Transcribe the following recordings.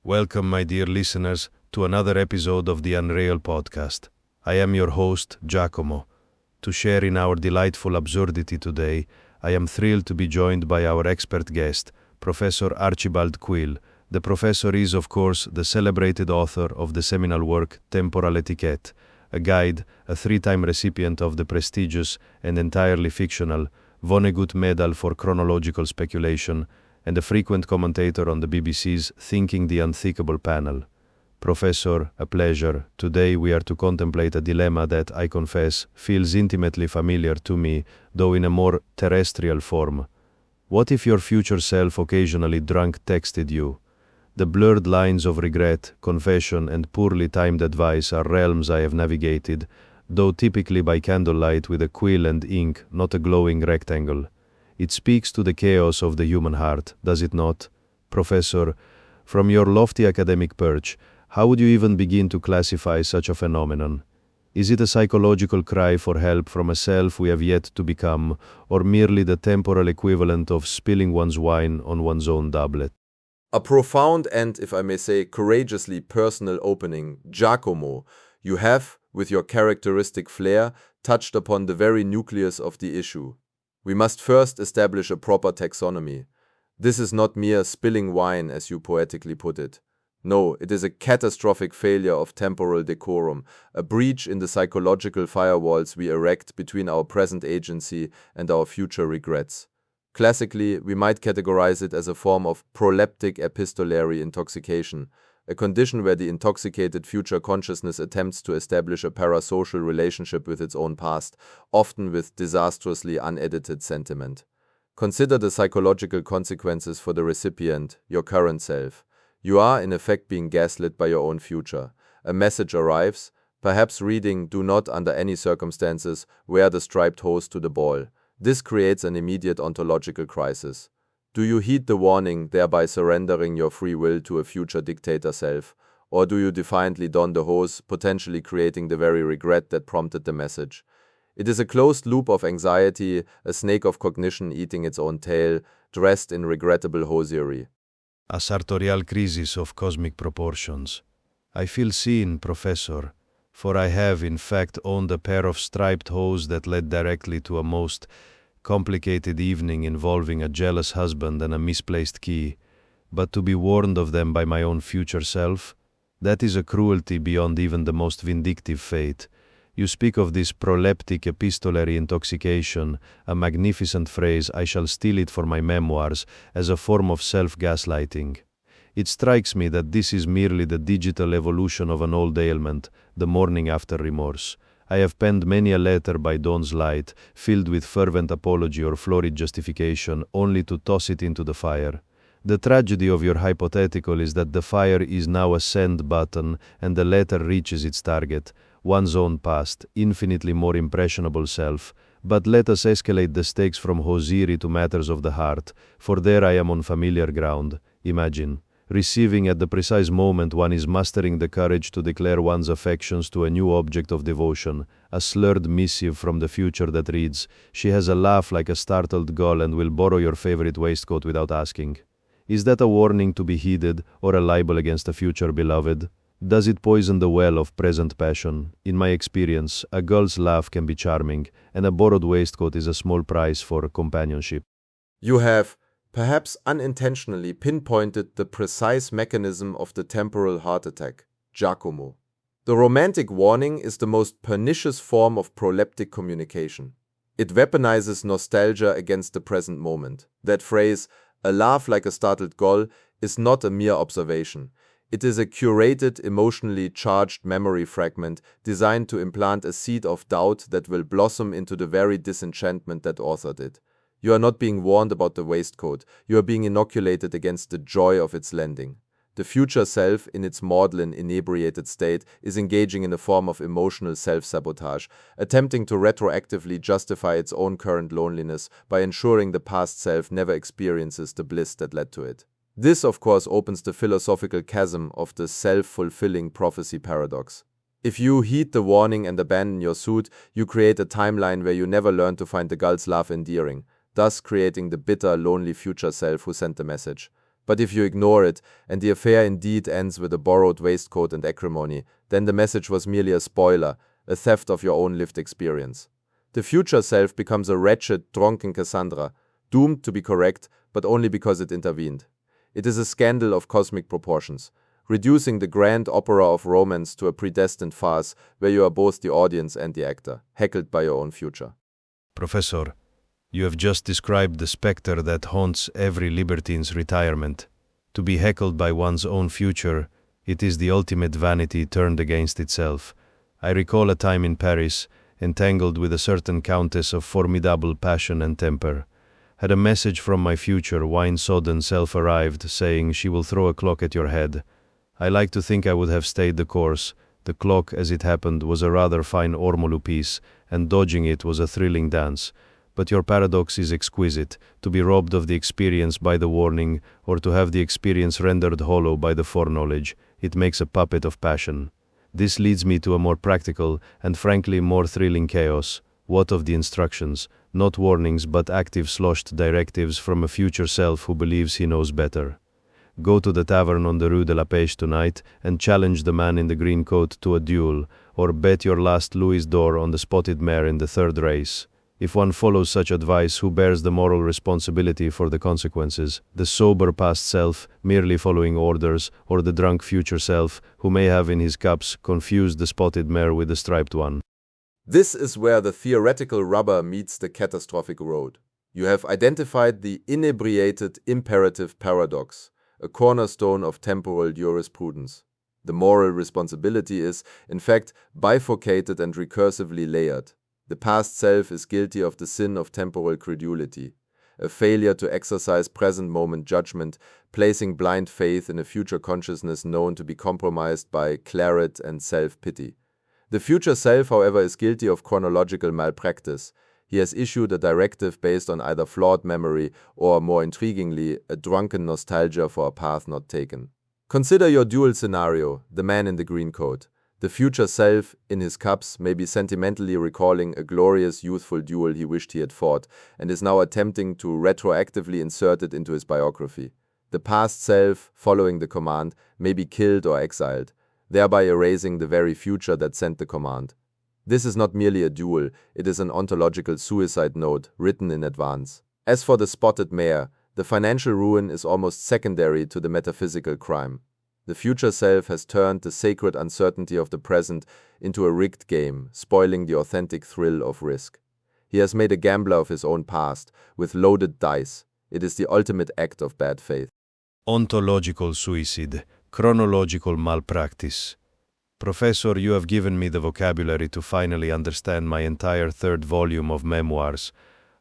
Welcome, my dear listeners, to another episode of the Unreal Podcast. I am your host, Giacomo. To share in our delightful absurdity today, I am thrilled to be joined by our expert guest, Professor Archibald Quill. The professor is, of course, the celebrated author of the seminal work Temporal Etiquette, a guide, a three-time recipient of the prestigious and entirely fictional Vonnegut Medal for Chronological Speculation, and a frequent commentator on the BBC's Thinking the Unthinkable panel. Professor, a pleasure. Today we are to contemplate a dilemma that, I confess, feels intimately familiar to me, though in a more terrestrial form. What if your future self occasionally drunk texted you? The blurred lines of regret, confession, and poorly timed advice are realms I have navigated, though typically by candlelight with a quill and ink, not a glowing rectangle. It speaks to the chaos of the human heart, does it not? Professor, from your lofty academic perch, how would you even begin to classify such a phenomenon? Is it a psychological cry for help from a self we have yet to become, or merely the temporal equivalent of spilling one's wine on one's own doublet? A profound and, if I may say, courageously personal opening, Giacomo. You have, with your characteristic flair, touched upon the very nucleus of the issue. We must first establish a proper taxonomy. This is not mere spilling wine, as you poetically put it. No, it is a catastrophic failure of temporal decorum, a breach in the psychological firewalls we erect between our present agency and our future regrets. Classically, we might categorize it as a form of proleptic epistolary intoxication, a condition where the intoxicated future consciousness attempts to establish a parasocial relationship with its own past, often with disastrously unedited sentiment. Consider the psychological consequences for the recipient, your current self. You are, in effect, being gaslit by your own future. A message arrives, perhaps reading, "Do not, under any circumstances, wear the striped hose to the ball." This creates an immediate ontological crisis. Do you heed the warning, thereby surrendering your free will to a future dictator self? Or do you defiantly don the hose, potentially creating the very regret that prompted the message? It is a closed loop of anxiety, a snake of cognition eating its own tail, dressed in regrettable hosiery. A sartorial crisis of cosmic proportions. I feel seen, Professor, for I have, in fact, owned a pair of striped hose that led directly to a most complicated evening involving a jealous husband and a misplaced key. But to be warned of them by my own future self, that is a cruelty beyond even the most vindictive fate. You speak of this proleptic epistolary intoxication, a magnificent phrase. I shall steal it for my memoirs, as a form of self-gaslighting. It strikes me that this is merely the digital evolution of an old ailment, the morning after remorse. I have penned many a letter by dawn's light, filled with fervent apology or florid justification, only to toss it into the fire. The tragedy of your hypothetical is that the fire is now a send button and the letter reaches its target, one's own past, infinitely more impressionable self. But let us escalate the stakes from hosiery to matters of the heart, for there I am on familiar ground. Imagine receiving at the precise moment one is mustering the courage to declare one's affections to a new object of devotion, a slurred missive from the future that reads, "She has a laugh like a startled gull and will borrow your favorite waistcoat without asking." Is that a warning to be heeded, or a libel against a future beloved? Does it poison the well of present passion? In my experience, a gull's laugh can be charming, and a borrowed waistcoat is a small price for companionship. You have, perhaps unintentionally, pinpointed the precise mechanism of the temporal heart attack, Giacomo. The romantic warning is the most pernicious form of proleptic communication. It weaponizes nostalgia against the present moment. That phrase, "a laugh like a startled gull," is not a mere observation. It is a curated, emotionally charged memory fragment designed to implant a seed of doubt that will blossom into the very disenchantment that authored it. You are not being warned about the waistcoat, you are being inoculated against the joy of its lending. The future self, in its maudlin, inebriated state, is engaging in a form of emotional self-sabotage, attempting to retroactively justify its own current loneliness by ensuring the past self never experiences the bliss that led to it. This, of course, opens the philosophical chasm of the self-fulfilling prophecy paradox. If you heed the warning and abandon your suit, you create a timeline where you never learn to find the gull's laugh endearing, thus creating the bitter, lonely future self who sent the message. But if you ignore it, and the affair indeed ends with a borrowed waistcoat and acrimony, then the message was merely a spoiler, a theft of your own lived experience. The future self becomes a wretched, drunken Cassandra, doomed to be correct, but only because it intervened. It is a scandal of cosmic proportions, reducing the grand opera of romance to a predestined farce where you are both the audience and the actor, heckled by your own future. Professor, you have just described the specter that haunts every libertine's retirement. To be heckled by one's own future, it is the ultimate vanity turned against itself. I recall a time in Paris, entangled with a certain countess of formidable passion and temper. Had a message from my future wine-sodden self arrived, saying she will throw a clock at your head. I like to think I would have stayed the course. The clock, as it happened, was a rather fine ormolu piece, and dodging it was a thrilling dance. But your paradox is exquisite, to be robbed of the experience by the warning, or to have the experience rendered hollow by the foreknowledge. It makes a puppet of passion. This leads me to a more practical, and frankly more thrilling chaos. What of the instructions? Not warnings, but active sloshed directives from a future self who believes he knows better. Go to the tavern on the Rue de la Pêche tonight and challenge the man in the green coat to a duel, or bet your last Louis d'Or on the spotted mare in the third race. If one follows such advice, who bears the moral responsibility for the consequences? The sober past self, merely following orders, or the drunk future self, who may have in his cups confused the spotted mare with the striped one? This is where the theoretical rubber meets the catastrophic road. You have identified the inebriated imperative paradox, a cornerstone of temporal jurisprudence. The moral responsibility is, in fact, bifurcated and recursively layered. The past self is guilty of the sin of temporal credulity, a failure to exercise present moment judgment, placing blind faith in a future consciousness known to be compromised by claret and self-pity. The future self, however, is guilty of chronological malpractice. He has issued a directive based on either flawed memory or, more intriguingly, a drunken nostalgia for a path not taken. Consider your duel scenario, the man in the green coat. The future self, in his cups, may be sentimentally recalling a glorious youthful duel he wished he had fought, and is now attempting to retroactively insert it into his biography. The past self, following the command, may be killed or exiled, thereby erasing the very future that sent the command. This is not merely a duel, it is an ontological suicide note written in advance. As for the spotted mare, the financial ruin is almost secondary to the metaphysical crime. The future self has turned the sacred uncertainty of the present into a rigged game, spoiling the authentic thrill of risk. He has made a gambler of his own past, with loaded dice. It is the ultimate act of bad faith. Ontological suicide, chronological malpractice. Professor, you have given me the vocabulary to finally understand my entire third volume of memoirs.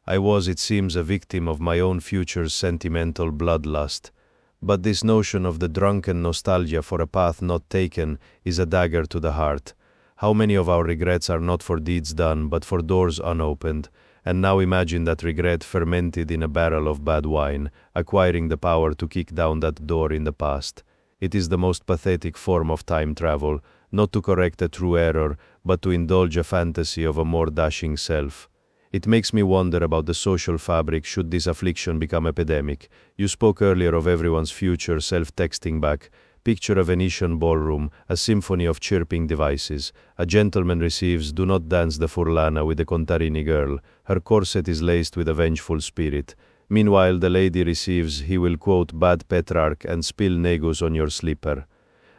I was, it seems, a victim of my own future's sentimental bloodlust. But this notion of the drunken nostalgia for a path not taken is a dagger to the heart. How many of our regrets are not for deeds done, but for doors unopened? And now imagine that regret fermented in a barrel of bad wine, acquiring the power to kick down that door in the past. It is the most pathetic form of time travel, not to correct a true error, but to indulge a fantasy of a more dashing self. It makes me wonder about the social fabric should this affliction become epidemic. You spoke earlier of everyone's future self-texting back. Picture a Venetian ballroom, a symphony of chirping devices. A gentleman receives, "Do not dance the furlana with the Contarini girl. Her corset is laced with a vengeful spirit." Meanwhile, the lady receives, "He will quote bad Petrarch and spill negus on your slipper."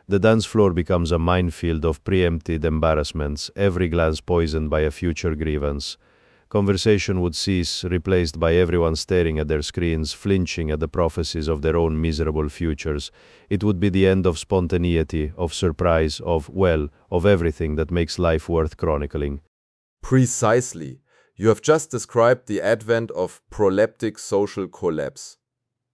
The dance floor becomes a minefield of preempted embarrassments, every glance poisoned by a future grievance. Conversation would cease, replaced by everyone staring at their screens, flinching at the prophecies of their own miserable futures. It would be the end of spontaneity, of surprise, of everything that makes life worth chronicling. Precisely. You have just described the advent of proleptic social collapse.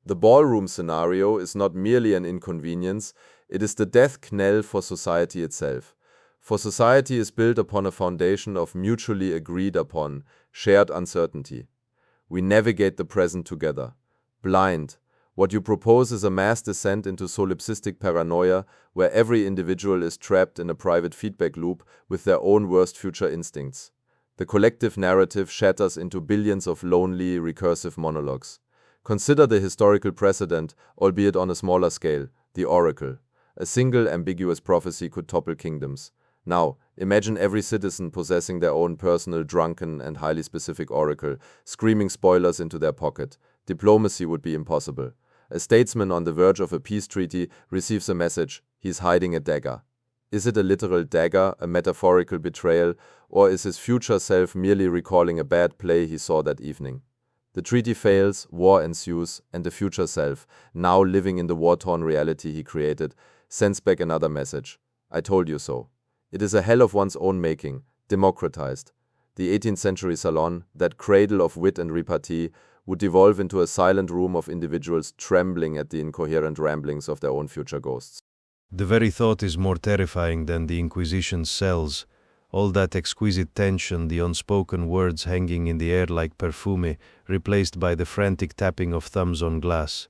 The ballroom scenario is not merely an inconvenience, it is the death knell for society itself. For society is built upon a foundation of mutually agreed upon, shared uncertainty. We navigate the present together. Blind. What you propose is a mass descent into solipsistic paranoia, where every individual is trapped in a private feedback loop with their own worst future instincts. The collective narrative shatters into billions of lonely, recursive monologues. Consider the historical precedent, albeit on a smaller scale, the oracle. A single ambiguous prophecy could topple kingdoms. Now, imagine every citizen possessing their own personal, drunken, and highly specific oracle, screaming spoilers into their pocket. Diplomacy would be impossible. A statesman on the verge of a peace treaty receives a message: he's hiding a dagger. Is it a literal dagger, a metaphorical betrayal, or is his future self merely recalling a bad play he saw that evening? The treaty fails, war ensues, and the future self, now living in the war-torn reality he created, sends back another message: I told you so. It is a hell of one's own making, democratized. The 18th century salon, that cradle of wit and repartee, would devolve into a silent room of individuals trembling at the incoherent ramblings of their own future ghosts. The very thought is more terrifying than the Inquisition's cells. All that exquisite tension, the unspoken words hanging in the air like perfume, replaced by the frantic tapping of thumbs on glass.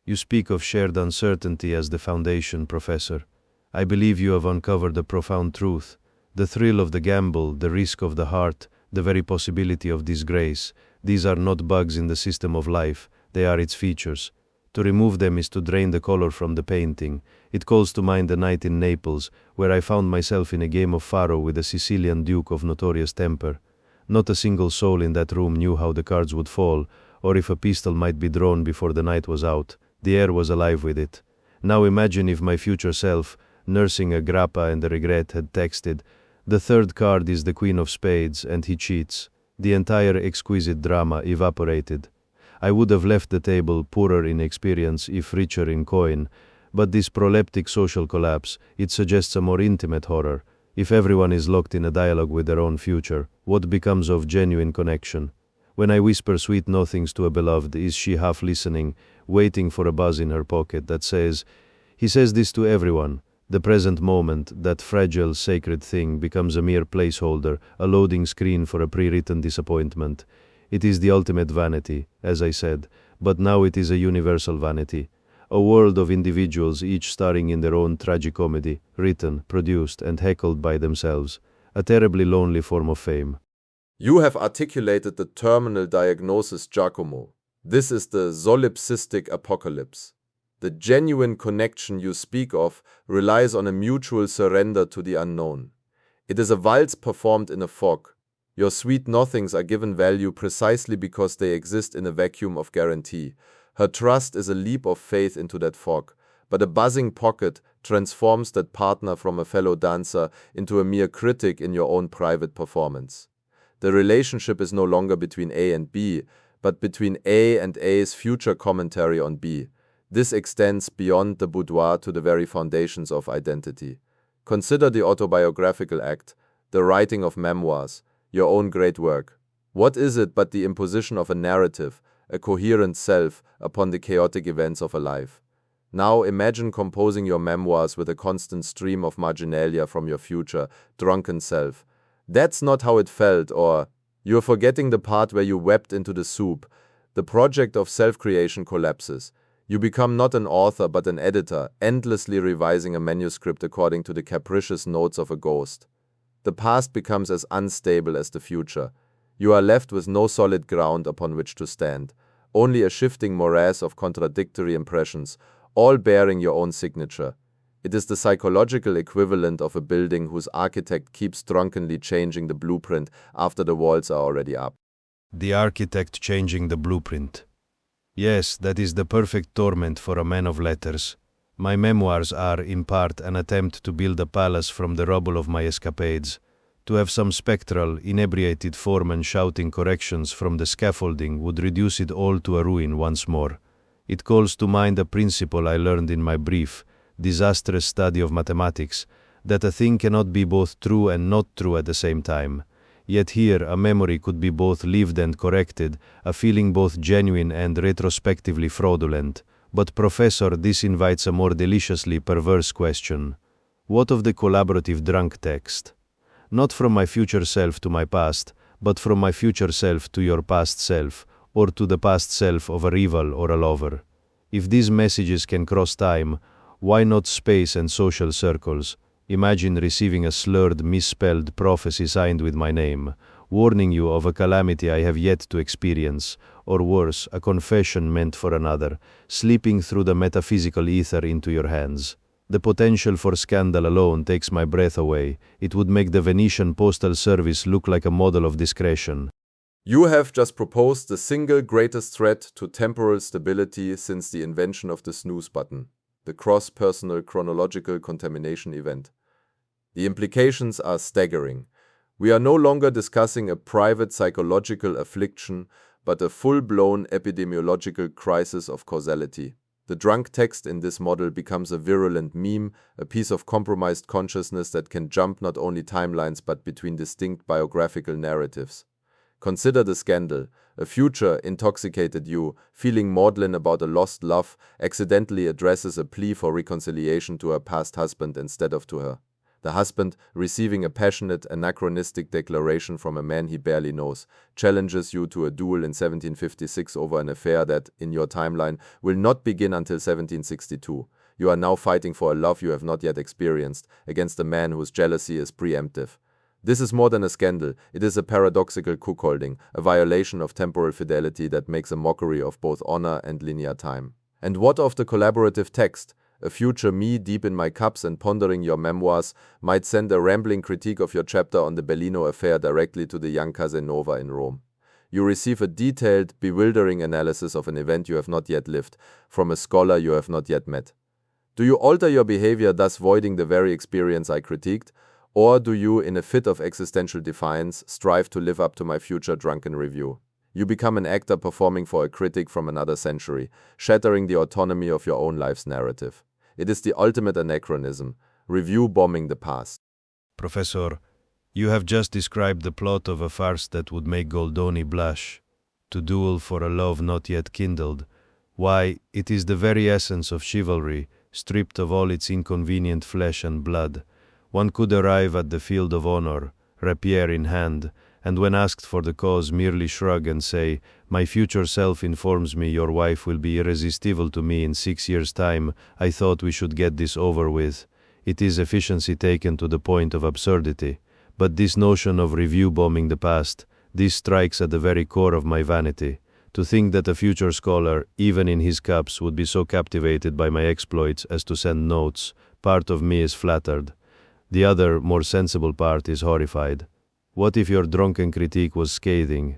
You speak of shared uncertainty as the foundation, Professor. I believe you have uncovered a profound truth. The thrill of the gamble, the risk of the heart, the very possibility of disgrace, these are not bugs in the system of life, they are its features. To remove them is to drain the color from the painting. It calls to mind a night in Naples, where I found myself in a game of faro with a Sicilian duke of notorious temper. Not a single soul in that room knew how the cards would fall, or if a pistol might be drawn before the night was out. The air was alive with it. Now imagine if my future self, nursing a grappa and a regret, had texted, "The third card is the Queen of Spades, and he cheats." The entire exquisite drama evaporated. I would have left the table poorer in experience if richer in coin, but this proleptic social collapse, it suggests a more intimate horror. If everyone is locked in a dialogue with their own future, what becomes of genuine connection? When I whisper sweet nothings to a beloved, is she half listening, waiting for a buzz in her pocket that says, "He says this to everyone." The present moment, that fragile, sacred thing, becomes a mere placeholder, a loading screen for a pre-written disappointment. It is the ultimate vanity, as I said, but now it is a universal vanity. A world of individuals, each starring in their own tragicomedy, written, produced, and heckled by themselves. A terribly lonely form of fame. You have articulated the terminal diagnosis, Giacomo. This is the solipsistic apocalypse. The genuine connection you speak of relies on a mutual surrender to the unknown. It is a waltz performed in a fog. Your sweet nothings are given value precisely because they exist in a vacuum of guarantee. Her trust is a leap of faith into that fog, but a buzzing pocket transforms that partner from a fellow dancer into a mere critic in your own private performance. The relationship is no longer between A and B, but between A and A's future commentary on B. This extends beyond the boudoir to the very foundations of identity. Consider the autobiographical act, the writing of memoirs, your own great work. What is it but the imposition of a narrative, a coherent self, upon the chaotic events of a life? Now imagine composing your memoirs with a constant stream of marginalia from your future, drunken self. That's not how it felt, or you're forgetting the part where you wept into the soup. The project of self-creation collapses. You become not an author but an editor, endlessly revising a manuscript according to the capricious notes of a ghost. The past becomes as unstable as the future. You are left with no solid ground upon which to stand, only a shifting morass of contradictory impressions, all bearing your own signature. It is the psychological equivalent of a building whose architect keeps drunkenly changing the blueprint after the walls are already up. The architect changing the blueprint. Yes, that is the perfect torment for a man of letters. My memoirs are, in part, an attempt to build a palace from the rubble of my escapades. To have some spectral, inebriated foreman shouting corrections from the scaffolding would reduce it all to a ruin once more. It calls to mind a principle I learned in my brief, disastrous study of mathematics, that a thing cannot be both true and not true at the same time. Yet here a memory could be both lived and corrected, a feeling both genuine and retrospectively fraudulent. But Professor, this invites a more deliciously perverse question. What of the collaborative drunk text? Not from my future self to my past, but from my future self to your past self, or to the past self of a rival or a lover. If these messages can cross time, why not space and social circles? Imagine receiving a slurred, misspelled prophecy signed with my name, warning you of a calamity I have yet to experience, or worse, a confession meant for another, slipping through the metaphysical ether into your hands. The potential for scandal alone takes my breath away. It would make the Venetian postal service look like a model of discretion. You have just proposed the single greatest threat to temporal stability since the invention of the snooze button, the cross-personal chronological contamination event. The implications are staggering. We are no longer discussing a private psychological affliction, but a full-blown epidemiological crisis of causality. The drunk text in this model becomes a virulent meme, a piece of compromised consciousness that can jump not only timelines but between distinct biographical narratives. Consider the scandal. A future intoxicated you, feeling maudlin about a lost love, accidentally addresses a plea for reconciliation to her past husband instead of to her. The husband, receiving a passionate, anachronistic declaration from a man he barely knows, challenges you to a duel in 1756 over an affair that, in your timeline, will not begin until 1762. You are now fighting for a love you have not yet experienced, against a man whose jealousy is preemptive. This is more than a scandal. It is a paradoxical cuckolding, a violation of temporal fidelity that makes a mockery of both honor and linear time. And what of the collaborative text? A future me deep in my cups and pondering your memoirs might send a rambling critique of your chapter on the Bellino affair directly to the young Casanova in Rome. You receive a detailed, bewildering analysis of an event you have not yet lived, from a scholar you have not yet met. Do you alter your behavior, thus voiding the very experience I critiqued? Or do you, in a fit of existential defiance, strive to live up to my future drunken review? You become an actor performing for a critic from another century, shattering the autonomy of your own life's narrative. It is the ultimate anachronism, review bombing the past. Professor, you have just described the plot of a farce that would make Goldoni blush. To duel for a love not yet kindled. Why, it is the very essence of chivalry, stripped of all its inconvenient flesh and blood. One could arrive at the field of honor, rapier in hand, and when asked for the cause merely shrug and say, "My future self informs me your wife will be irresistible to me in 6 years' time. I thought we should get this over with." It is efficiency taken to the point of absurdity. But this notion of review bombing the past, this strikes at the very core of my vanity. To think that a future scholar, even in his cups, would be so captivated by my exploits as to send notes, part of me is flattered. The other, more sensible part is horrified. What if your drunken critique was scathing?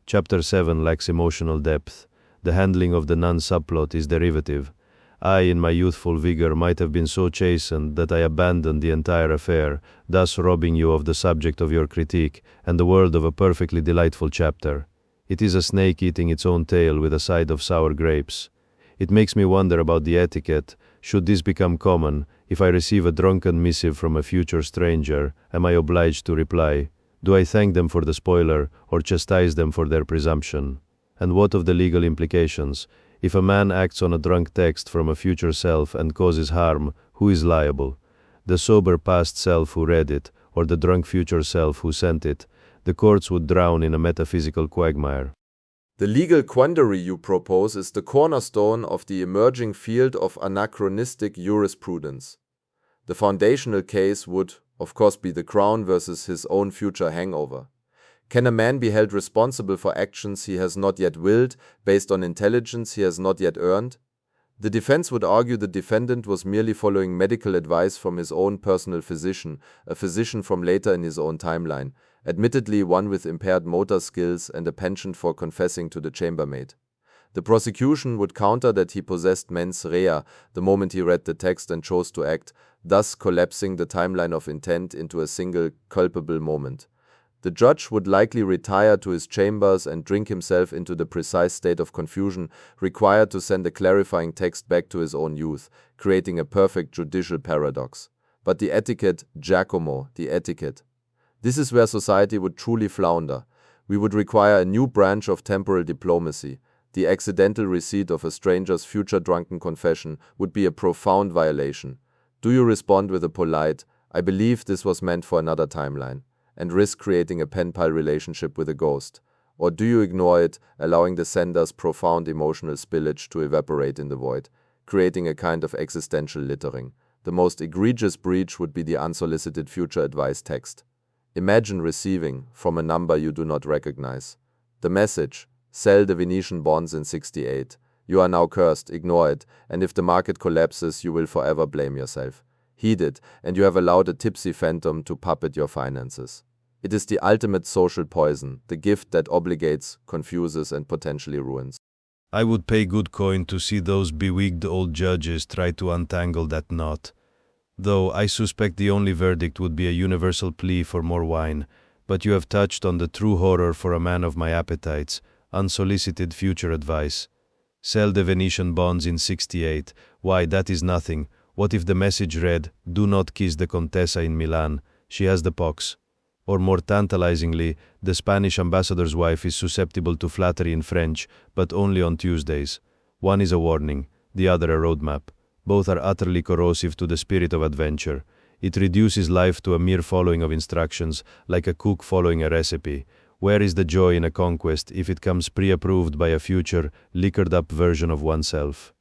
Chapter 7 lacks emotional depth. The handling of the non-subplot is derivative. I, in my youthful vigor, might have been so chastened that I abandoned the entire affair, thus robbing you of the subject of your critique and the world of a perfectly delightful chapter. It is a snake eating its own tail with a side of sour grapes. It makes me wonder about the etiquette. Should this become common, if I receive a drunken missive from a future stranger, am I obliged to reply? Do I thank them for the spoiler, or chastise them for their presumption? And what of the legal implications? If a man acts on a drunk text from a future self and causes harm, who is liable? The sober past self who read it, or the drunk future self who sent it? The courts would drown in a metaphysical quagmire. The legal quandary you propose is the cornerstone of the emerging field of anachronistic jurisprudence. The foundational case would, of course, be the Crown versus his own future hangover. Can a man be held responsible for actions he has not yet willed, based on intelligence he has not yet earned? The defense would argue the defendant was merely following medical advice from his own personal physician, a physician from later in his own timeline, admittedly one with impaired motor skills and a penchant for confessing to the chambermaid. The prosecution would counter that he possessed mens rea the moment he read the text and chose to act, thus collapsing the timeline of intent into a single culpable moment. The judge would likely retire to his chambers and drink himself into the precise state of confusion required to send a clarifying text back to his own youth, creating a perfect judicial paradox. But the etiquette, Giacomo, the etiquette. This is where society would truly flounder. We would require a new branch of temporal diplomacy. The accidental receipt of a stranger's future drunken confession would be a profound violation. Do you respond with a polite, "I believe this was meant for another timeline," and risk creating a pen pal relationship with a ghost? Or do you ignore it, allowing the sender's profound emotional spillage to evaporate in the void, creating a kind of existential littering? The most egregious breach would be the unsolicited future advice text. Imagine receiving, from a number you do not recognize, the message, Sell the Venetian bonds in 68. You are now cursed, ignore it, and if the market collapses, you will forever blame yourself. Heed it, and you have allowed a tipsy phantom to puppet your finances. It is the ultimate social poison, the gift that obligates, confuses, and potentially ruins. I would pay good coin to see those bewigged old judges try to untangle that knot. Though I suspect the only verdict would be a universal plea for more wine, but you have touched on the true horror for a man of my appetites, unsolicited future advice. Sell the Venetian bonds in 68. Why, that is nothing. What if the message read, "Do not kiss the Contessa in Milan, she has the pox"? Or more tantalizingly, the Spanish ambassador's wife is susceptible to flattery in French, but only on Tuesdays. One is a warning, the other a roadmap. Both are utterly corrosive to the spirit of adventure. It reduces life to a mere following of instructions, like a cook following a recipe. Where is the joy in a conquest if it comes pre-approved by a future, liquored-up version of oneself?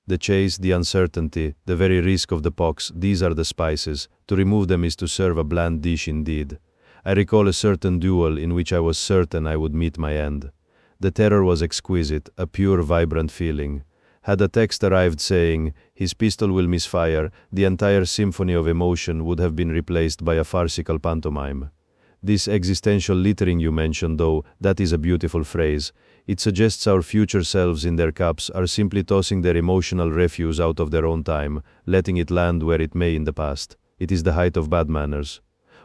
The chase, the uncertainty, the very risk of the pox, these are the spices. To remove them is to serve a bland dish indeed. I recall a certain duel in which I was certain I would meet my end. The terror was exquisite, a pure, vibrant feeling. Had a text arrived saying, "His pistol will misfire," the entire symphony of emotion would have been replaced by a farcical pantomime. This existential littering you mentioned, though, that is a beautiful phrase. It suggests our future selves in their cups are simply tossing their emotional refuse out of their own time, letting it land where it may in the past. It is the height of bad manners.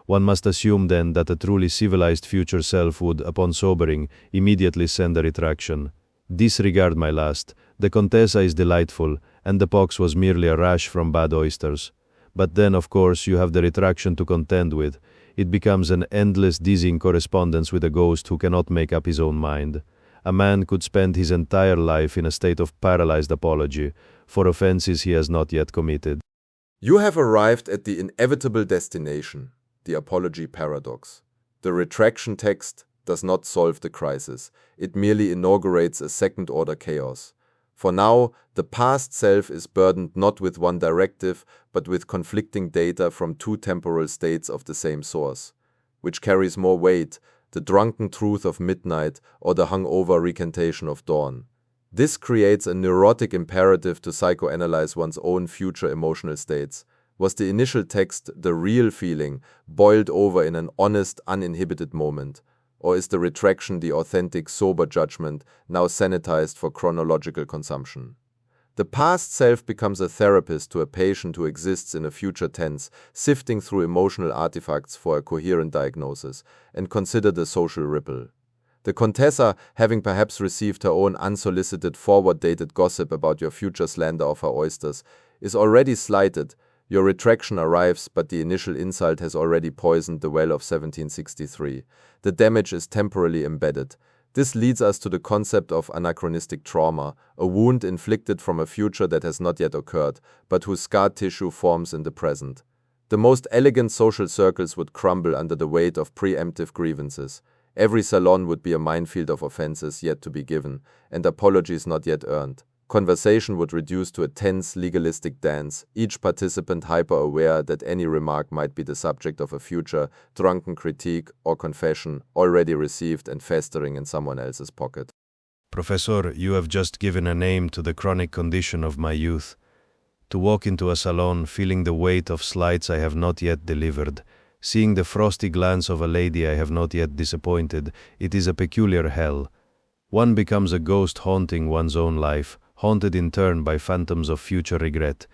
One must assume then that a truly civilized future self would, upon sobering, immediately send a retraction. Disregard my last. The Contessa is delightful, and the pox was merely a rash from bad oysters. But then, of course, you have the retraction to contend with. It becomes an endless, dizzying correspondence with a ghost who cannot make up his own mind. A man could spend his entire life in a state of paralyzed apology for offenses he has not yet committed. You have arrived at the inevitable destination, the apology paradox. The retraction text does not solve the crisis. It merely inaugurates a second-order chaos. For now, the past self is burdened not with one directive, but with conflicting data from two temporal states of the same source. Which carries more weight, the drunken truth of midnight or the hungover recantation of dawn? This creates a neurotic imperative to psychoanalyze one's own future emotional states. Was the initial text the real feeling, boiled over in an honest, uninhibited moment? Or is the retraction the authentic, sober judgment, now sanitized for chronological consumption? The past self becomes a therapist to a patient who exists in a future tense, sifting through emotional artifacts for a coherent diagnosis, and consider the social ripple. The Contessa, having perhaps received her own unsolicited forward-dated gossip about your future slander of her oysters, is already slighted. Your retraction arrives, but the initial insult has already poisoned the well of 1763. The damage is temporally embedded. This leads us to the concept of anachronistic trauma, a wound inflicted from a future that has not yet occurred, but whose scar tissue forms in the present. The most elegant social circles would crumble under the weight of preemptive grievances. Every salon would be a minefield of offenses yet to be given, and apologies not yet earned. Conversation would reduce to a tense, legalistic dance, each participant hyper-aware that any remark might be the subject of a future, drunken critique or confession already received and festering in someone else's pocket. Professor, you have just given a name to the chronic condition of my youth. To walk into a salon feeling the weight of slights I have not yet delivered, seeing the frosty glance of a lady I have not yet disappointed, it is a peculiar hell. One becomes a ghost haunting one's own life, haunted in turn by phantoms of future regret.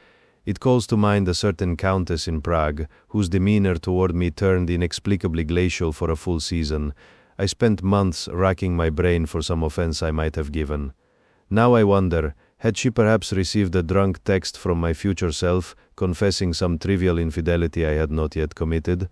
It calls to mind a certain countess in Prague, whose demeanor toward me turned inexplicably glacial for a full season. I spent months racking my brain for some offense I might have given. Now I wonder, had she perhaps received a drunk text from my future self, confessing some trivial infidelity I had not yet committed?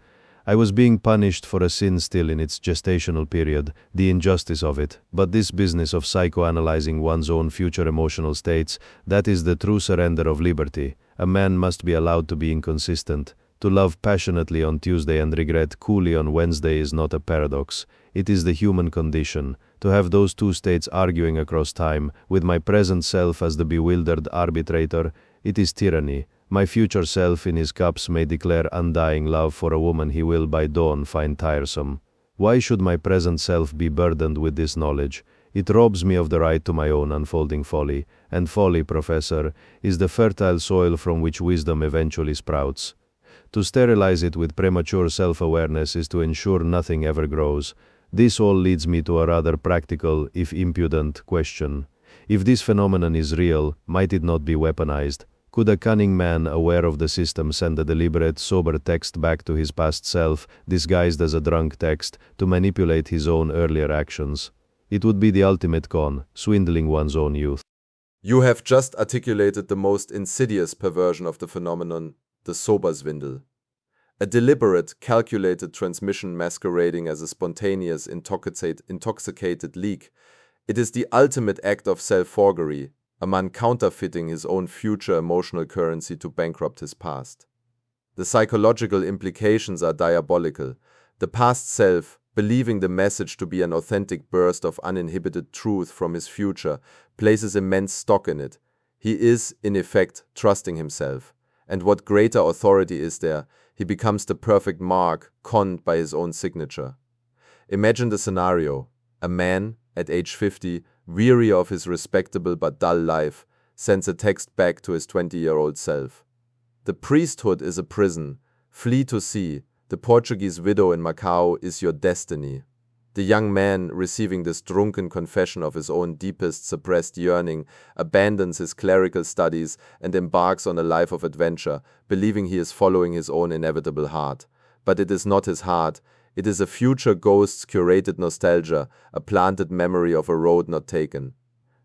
I was being punished for a sin still in its gestational period, the injustice of it. But this business of psychoanalyzing one's own future emotional states, that is the true surrender of liberty. A man must be allowed to be inconsistent. To love passionately on Tuesday and regret coolly on Wednesday is not a paradox. It is the human condition. To have those two states arguing across time, with my present self as the bewildered arbitrator, it is tyranny. My future self in his cups may declare undying love for a woman he will by dawn find tiresome. Why should my present self be burdened with this knowledge? It robs me of the right to my own unfolding folly, and folly, Professor, is the fertile soil from which wisdom eventually sprouts. To sterilize it with premature self-awareness is to ensure nothing ever grows. This all leads me to a rather practical, if impudent, question. If this phenomenon is real, might it not be weaponized? Could a cunning man, aware of the system, send a deliberate, sober text back to his past self, disguised as a drunk text, to manipulate his own earlier actions? It would be the ultimate con, swindling one's own youth. You have just articulated the most insidious perversion of the phenomenon, the sober swindle. A deliberate, calculated transmission masquerading as a spontaneous, intoxicated leak. It is the ultimate act of self-forgery, a man counterfeiting his own future emotional currency to bankrupt his past. The psychological implications are diabolical. The past self, believing the message to be an authentic burst of uninhibited truth from his future, places immense stock in it. He is, in effect, trusting himself. And what greater authority is there? He becomes the perfect mark, conned by his own signature. Imagine the scenario. A man, at age 50, weary of his respectable but dull life, sends a text back to his 20-year-old self. The priesthood is a prison. Flee to sea. The Portuguese widow in Macau is your destiny. The young man, receiving this drunken confession of his own deepest suppressed yearning, abandons his clerical studies and embarks on a life of adventure, believing he is following his own inevitable heart. But it is not his heart. It is a future ghost's curated nostalgia, a planted memory of a road not taken.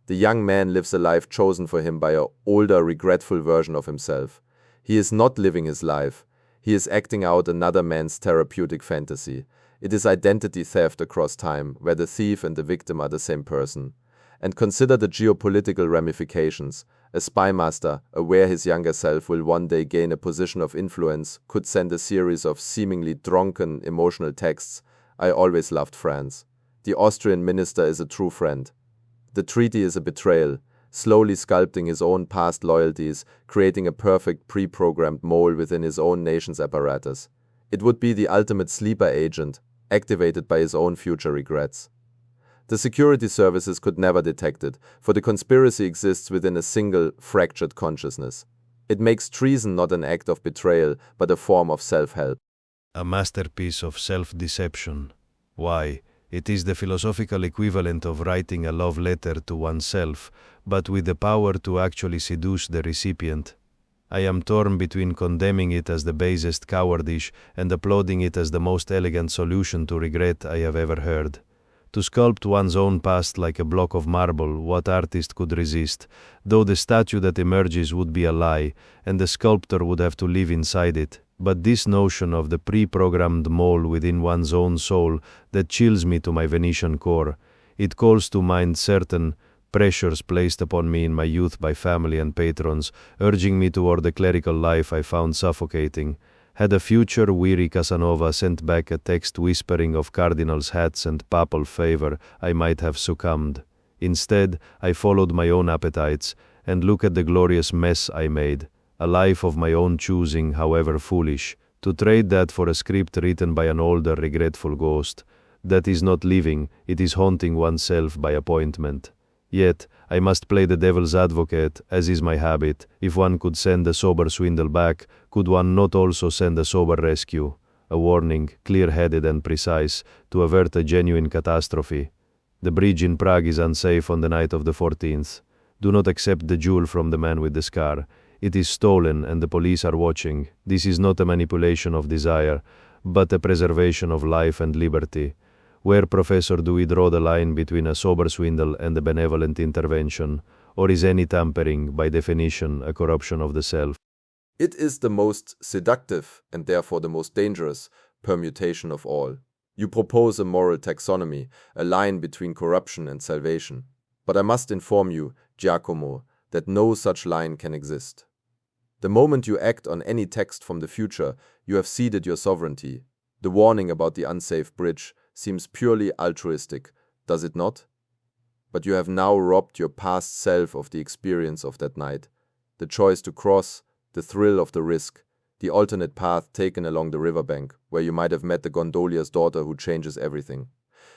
The young man lives a life chosen for him by an older, regretful version of himself. He is not living his life. He is acting out another man's therapeutic fantasy. It is identity theft across time, where the thief and the victim are the same person. And consider the geopolitical ramifications. A spymaster, aware his younger self will one day gain a position of influence, could send a series of seemingly drunken, emotional texts. I always loved France. The Austrian minister is a true friend. The treaty is a betrayal, slowly sculpting his own past loyalties, creating a perfect pre-programmed mole within his own nation's apparatus. It would be the ultimate sleeper agent, activated by his own future regrets. The security services could never detect it, for the conspiracy exists within a single, fractured consciousness. It makes treason not an act of betrayal, but a form of self-help. A masterpiece of self-deception. Why, it is the philosophical equivalent of writing a love letter to oneself, but with the power to actually seduce the recipient. I am torn between condemning it as the basest cowardice and applauding it as the most elegant solution to regret I have ever heard. To sculpt one's own past like a block of marble, what artist could resist, though the statue that emerges would be a lie, and the sculptor would have to live inside it. But this notion of the pre-programmed mole within one's own soul that chills me to my Venetian core. It calls to mind certain pressures placed upon me in my youth by family and patrons, urging me toward the clerical life I found suffocating. Had a future weary Casanova sent back a text whispering of cardinals' hats and papal favor, I might have succumbed. Instead, I followed my own appetites, and look at the glorious mess I made. A life of my own choosing, however foolish. To trade that for a script written by an older, regretful ghost. That is not living, it is haunting oneself by appointment. Yet, I must play the devil's advocate, as is my habit. If one could send a sober swindle back, could one not also send a sober rescue? A warning, clear-headed and precise, to avert a genuine catastrophe. The bridge in Prague is unsafe on the night of the 14th. Do not accept the jewel from the man with the scar. It is stolen and the police are watching. This is not a manipulation of desire, but a preservation of life and liberty. Where, Professor, do we draw the line between a sober swindle and a benevolent intervention? Or is any tampering, by definition, a corruption of the self? It is the most seductive, and therefore the most dangerous, permutation of all. You propose a moral taxonomy, a line between corruption and salvation. But I must inform you, Giacomo, that no such line can exist. The moment you act on any text from the future, you have ceded your sovereignty. The warning about the unsafe bridge seems purely altruistic, does it not? But you have now robbed your past self of the experience of that night, the choice to cross, the thrill of the risk, the alternate path taken along the riverbank, where you might have met the gondolier's daughter who changes everything.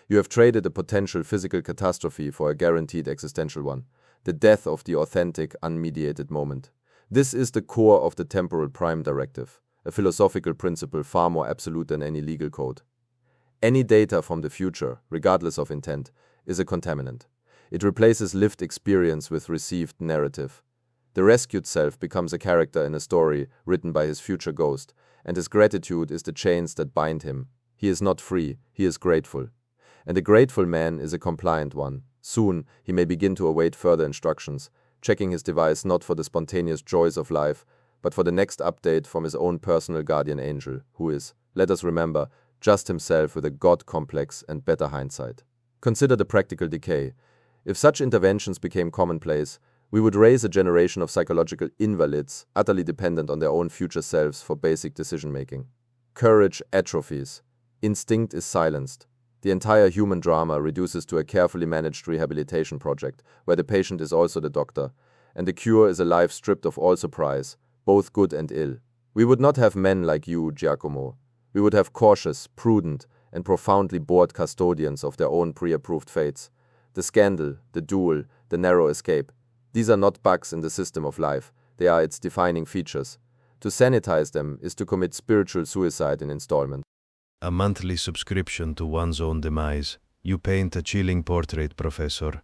You have traded a potential physical catastrophe for a guaranteed existential one, the death of the authentic, unmediated moment. This is the core of the temporal prime directive, a philosophical principle far more absolute than any legal code. Any data from the future, regardless of intent, is a contaminant. It replaces lived experience with received narrative. The rescued self becomes a character in a story written by his future ghost, and his gratitude is the chains that bind him. He is not free, he is grateful. And a grateful man is a compliant one. Soon he may begin to await further instructions, checking his device not for the spontaneous joys of life, but for the next update from his own personal guardian angel, who is, let us remember, just himself with a God complex and better hindsight. Consider the practical decay. If such interventions became commonplace, we would raise a generation of psychological invalids, utterly dependent on their own future selves for basic decision-making. Courage atrophies. Instinct is silenced. The entire human drama reduces to a carefully managed rehabilitation project, where the patient is also the doctor, and the cure is a life stripped of all surprise, both good and ill. We would not have men like you, Giacomo. We would have cautious, prudent, and profoundly bored custodians of their own pre-approved fates. The scandal, the duel, the narrow escape. These are not bugs in the system of life, they are its defining features. To sanitize them is to commit spiritual suicide in installment. A monthly subscription to one's own demise. You paint a chilling portrait, Professor.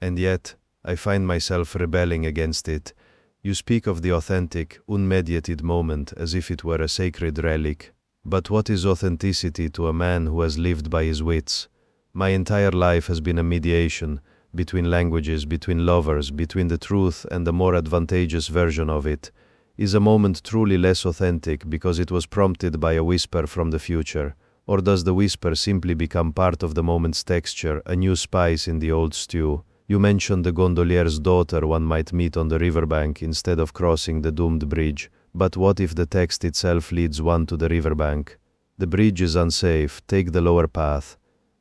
And yet, I find myself rebelling against it. You speak of the authentic, unmediated moment as if it were a sacred relic. But what is authenticity to a man who has lived by his wits? My entire life has been a mediation, between languages, between lovers, between the truth and the more advantageous version of it. Is a moment truly less authentic because it was prompted by a whisper from the future? Or does the whisper simply become part of the moment's texture, a new spice in the old stew? You mentioned the gondolier's daughter one might meet on the riverbank instead of crossing the doomed bridge. But what if the text itself leads one to the riverbank? The bridge is unsafe, take the lower path.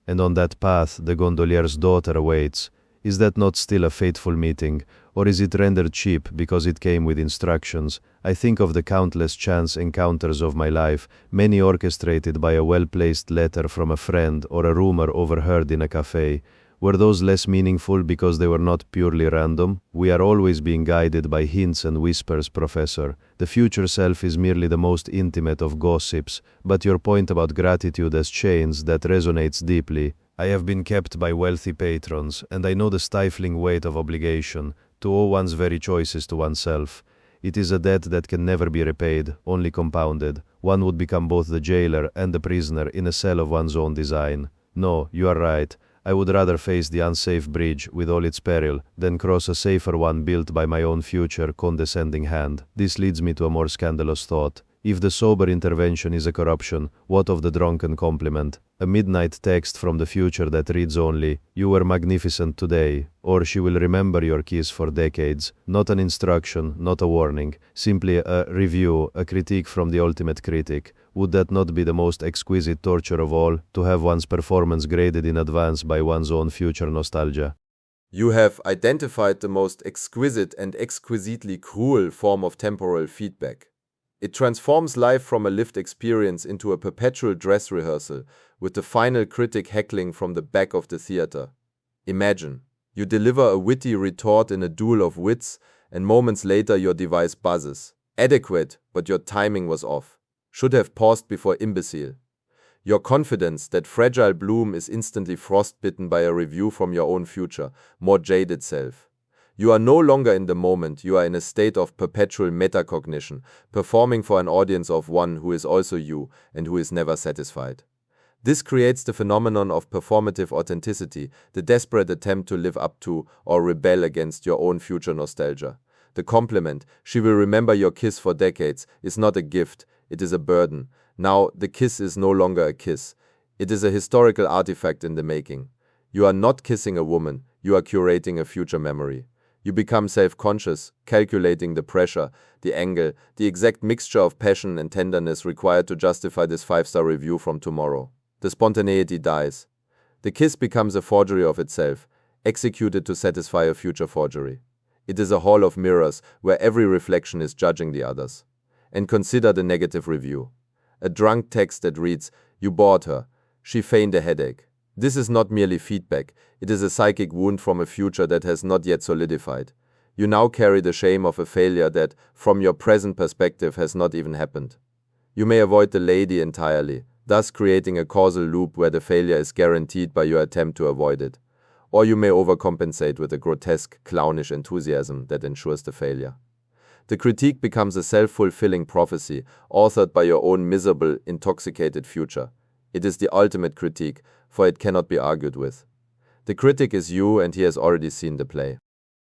And on that path the gondolier's daughter awaits. Is that not still a fateful meeting, or is it rendered cheap because it came with instructions? I think of the countless chance encounters of my life, many orchestrated by a well-placed letter from a friend or a rumor overheard in a cafe. Were those less meaningful because they were not purely random? We are always being guided by hints and whispers, Professor. The future self is merely the most intimate of gossips, but your point about gratitude as chains, that resonates deeply. I have been kept by wealthy patrons, and I know the stifling weight of obligation, to owe one's very choices to oneself. It is a debt that can never be repaid, only compounded. One would become both the jailer and the prisoner in a cell of one's own design. No, you are right. I would rather face the unsafe bridge with all its peril than cross a safer one built by my own future condescending hand. This leads me to a more scandalous thought. If the sober intervention is a corruption, what of the drunken compliment? A midnight text from the future that reads only, "You were magnificent today," or "She will remember your kiss for decades." Not an instruction, not a warning, simply a review, a critique from the ultimate critic. Would that not be the most exquisite torture of all, to have one's performance graded in advance by one's own future nostalgia? You have identified the most exquisite and exquisitely cruel form of temporal feedback. It transforms life from a lived experience into a perpetual dress rehearsal, with the final critic heckling from the back of the theater. Imagine, you deliver a witty retort in a duel of wits, and moments later your device buzzes. Adequate, but your timing was off. Should have paused before imbecile. Your confidence that fragile bloom is instantly frostbitten by a review from your own future, more jaded self. You are no longer in the moment, you are in a state of perpetual metacognition, performing for an audience of one who is also you and who is never satisfied. This creates the phenomenon of performative authenticity, the desperate attempt to live up to or rebel against your own future nostalgia. The compliment, "She will remember your kiss for decades," is not a gift, it is a burden. Now, the kiss is no longer a kiss. It is a historical artifact in the making. You are not kissing a woman, you are curating a future memory. You become self-conscious, calculating the pressure, the angle, the exact mixture of passion and tenderness required to justify this 5-star review from tomorrow. The spontaneity dies. The kiss becomes a forgery of itself, executed to satisfy a future forgery. It is a hall of mirrors where every reflection is judging the others. And consider the negative review. A drunk text that reads, "You bored her. She feigned a headache." This is not merely feedback, it is a psychic wound from a future that has not yet solidified. You now carry the shame of a failure that, from your present perspective, has not even happened. You may avoid the lady entirely, thus creating a causal loop where the failure is guaranteed by your attempt to avoid it. Or you may overcompensate with a grotesque, clownish enthusiasm that ensures the failure. The critique becomes a self-fulfilling prophecy, authored by your own miserable, intoxicated future. It is the ultimate critique, for it cannot be argued with. The critic is you, and he has already seen the play.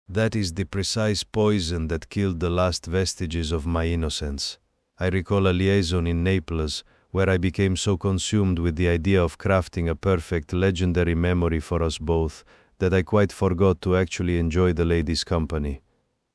That is the precise poison that killed the last vestiges of my innocence. I recall a liaison in Naples, where I became so consumed with the idea of crafting a perfect, legendary memory for us both, that I quite forgot to actually enjoy the lady's company.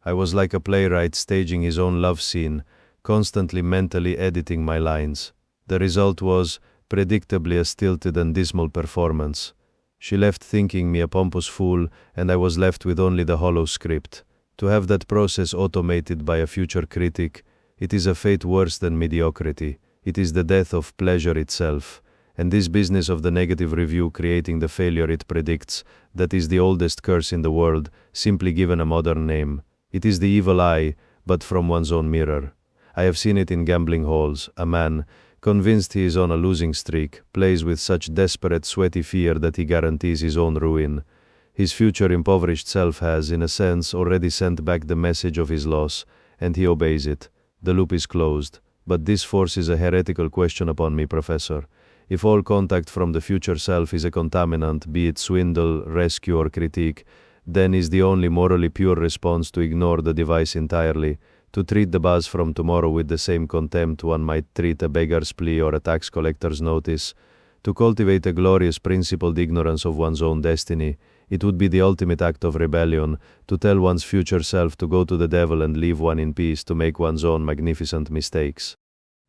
I was like a playwright staging his own love scene, constantly mentally editing my lines. The result was, predictably, a stilted and dismal performance. She left thinking me a pompous fool, and I was left with only the hollow script. To have that process automated by a future critic, it is a fate worse than mediocrity. It is the death of pleasure itself. And this business of the negative review creating the failure it predicts, that is the oldest curse in the world, simply given a modern name. It is the evil eye, but from one's own mirror. I have seen it in gambling halls. A man, convinced he is on a losing streak, plays with such desperate, sweaty fear that he guarantees his own ruin. His future impoverished self has, in a sense, already sent back the message of his loss, and he obeys it. The loop is closed. But this forces a heretical question upon me, Professor. If all contact from the future self is a contaminant, be it swindle, rescue, or critique, then is the only morally pure response to ignore the device entirely, to treat the buzz from tomorrow with the same contempt one might treat a beggar's plea or a tax collector's notice, to cultivate a glorious principled ignorance of one's own destiny. It would be the ultimate act of rebellion, to tell one's future self to go to the devil and leave one in peace to make one's own magnificent mistakes.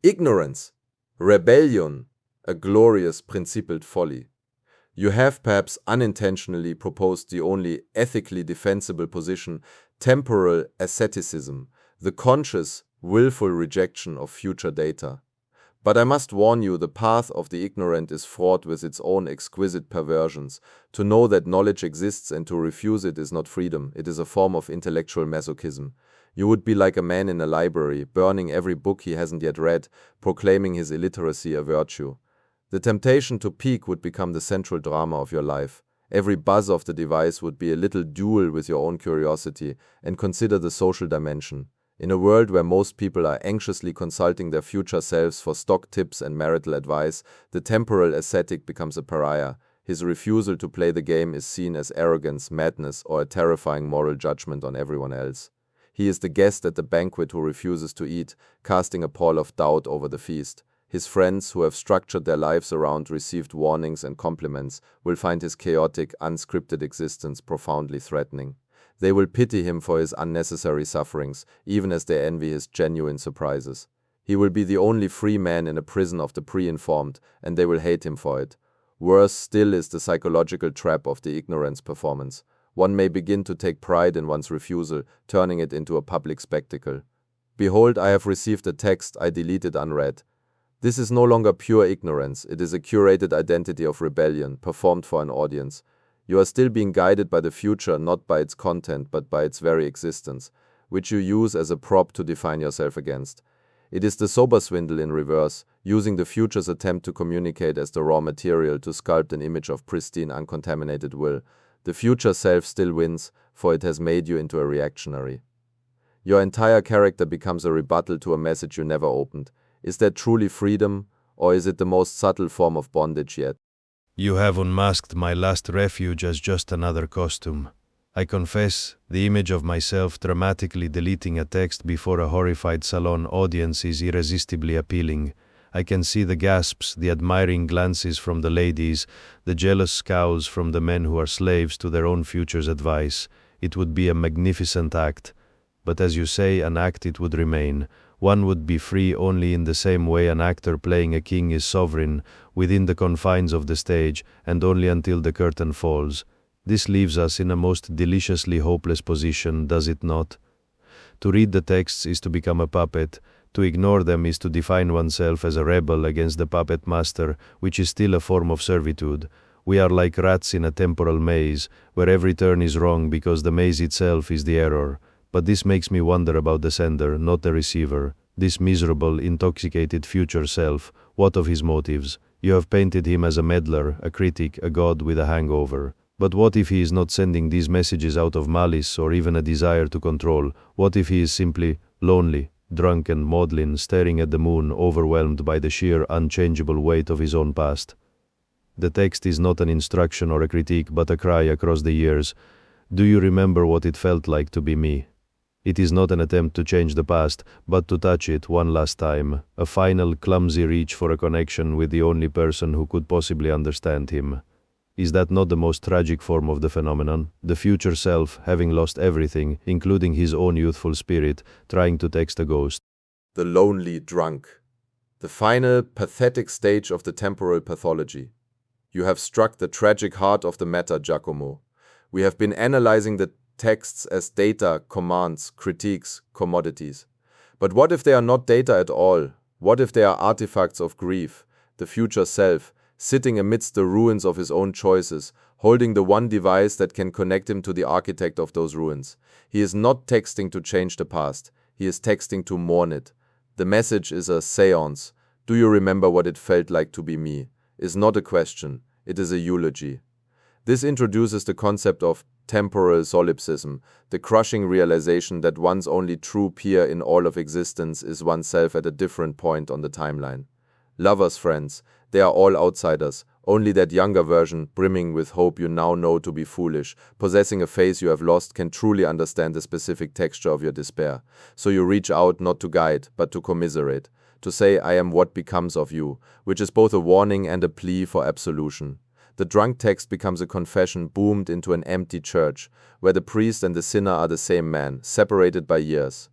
Ignorance, rebellion, a glorious principled folly. You have perhaps unintentionally proposed the only ethically defensible position, temporal asceticism, the conscious, willful rejection of future data. But I must warn you, the path of the ignorant is fraught with its own exquisite perversions. To know that knowledge exists and to refuse it is not freedom, it is a form of intellectual masochism. You would be like a man in a library, burning every book he hasn't yet read, proclaiming his illiteracy a virtue. The temptation to peek would become the central drama of your life. Every buzz of the device would be a little duel with your own curiosity, and consider the social dimension. In a world where most people are anxiously consulting their future selves for stock tips and marital advice, the temporal ascetic becomes a pariah. His refusal to play the game is seen as arrogance, madness, or a terrifying moral judgment on everyone else. He is the guest at the banquet who refuses to eat, casting a pall of doubt over the feast. His friends, who have structured their lives around received warnings and compliments, will find his chaotic, unscripted existence profoundly threatening. They will pity him for his unnecessary sufferings, even as they envy his genuine surprises. He will be the only free man in a prison of the pre-informed, and they will hate him for it. Worse still is the psychological trap of the ignorance performance. One may begin to take pride in one's refusal, turning it into a public spectacle. Behold, I have received a text I deleted unread. This is no longer pure ignorance, it is a curated identity of rebellion, performed for an audience. You are still being guided by the future, not by its content, but by its very existence, which you use as a prop to define yourself against. It is the sober swindle in reverse, using the future's attempt to communicate as the raw material to sculpt an image of pristine, uncontaminated will. The future self still wins, for it has made you into a reactionary. Your entire character becomes a rebuttal to a message you never opened. Is that truly freedom, or is it the most subtle form of bondage yet? You have unmasked my last refuge as just another costume. I confess, the image of myself dramatically deleting a text before a horrified salon audience is irresistibly appealing. I can see the gasps, the admiring glances from the ladies, the jealous scowls from the men who are slaves to their own future's advice. It would be a magnificent act. But as you say, an act it would remain. One would be free only in the same way an actor playing a king is sovereign, within the confines of the stage, and only until the curtain falls. This leaves us in a most deliciously hopeless position, does it not? To read the texts is to become a puppet. To ignore them is to define oneself as a rebel against the puppet master, which is still a form of servitude. We are like rats in a temporal maze, where every turn is wrong because the maze itself is the error. But this makes me wonder about the sender, not the receiver. This miserable, intoxicated future self, what of his motives? You have painted him as a meddler, a critic, a god with a hangover. But what if he is not sending these messages out of malice or even a desire to control? What if he is simply lonely, drunken, maudlin, staring at the moon, overwhelmed by the sheer, unchangeable weight of his own past? The text is not an instruction or a critique, but a cry across the years. Do you remember what it felt like to be me? It is not an attempt to change the past, but to touch it one last time, a final clumsy reach for a connection with the only person who could possibly understand him. Is that not the most tragic form of the phenomenon? The future self, having lost everything, including his own youthful spirit, trying to text a ghost. The lonely drunk. The final, pathetic stage of the temporal pathology. You have struck the tragic heart of the matter, Giacomo. We have been analyzing the texts as data, commands, critiques, commodities. But what if they are not data at all? What if they are artifacts of grief, the future self, sitting amidst the ruins of his own choices, holding the one device that can connect him to the architect of those ruins? He is not texting to change the past. He is texting to mourn it. The message is a seance. Do you remember what it felt like to be me? Is not a question. It is a eulogy. This introduces the concept of temporal solipsism, the crushing realization that one's only true peer in all of existence is oneself at a different point on the timeline. Lovers, friends, they are all outsiders, only that younger version, brimming with hope you now know to be foolish, possessing a face you have lost, can truly understand the specific texture of your despair. So you reach out not to guide, but to commiserate, to say, I am what becomes of you, which is both a warning and a plea for absolution. The drunk text becomes a confession boomed into an empty church, where the priest and the sinner are the same man, separated by years.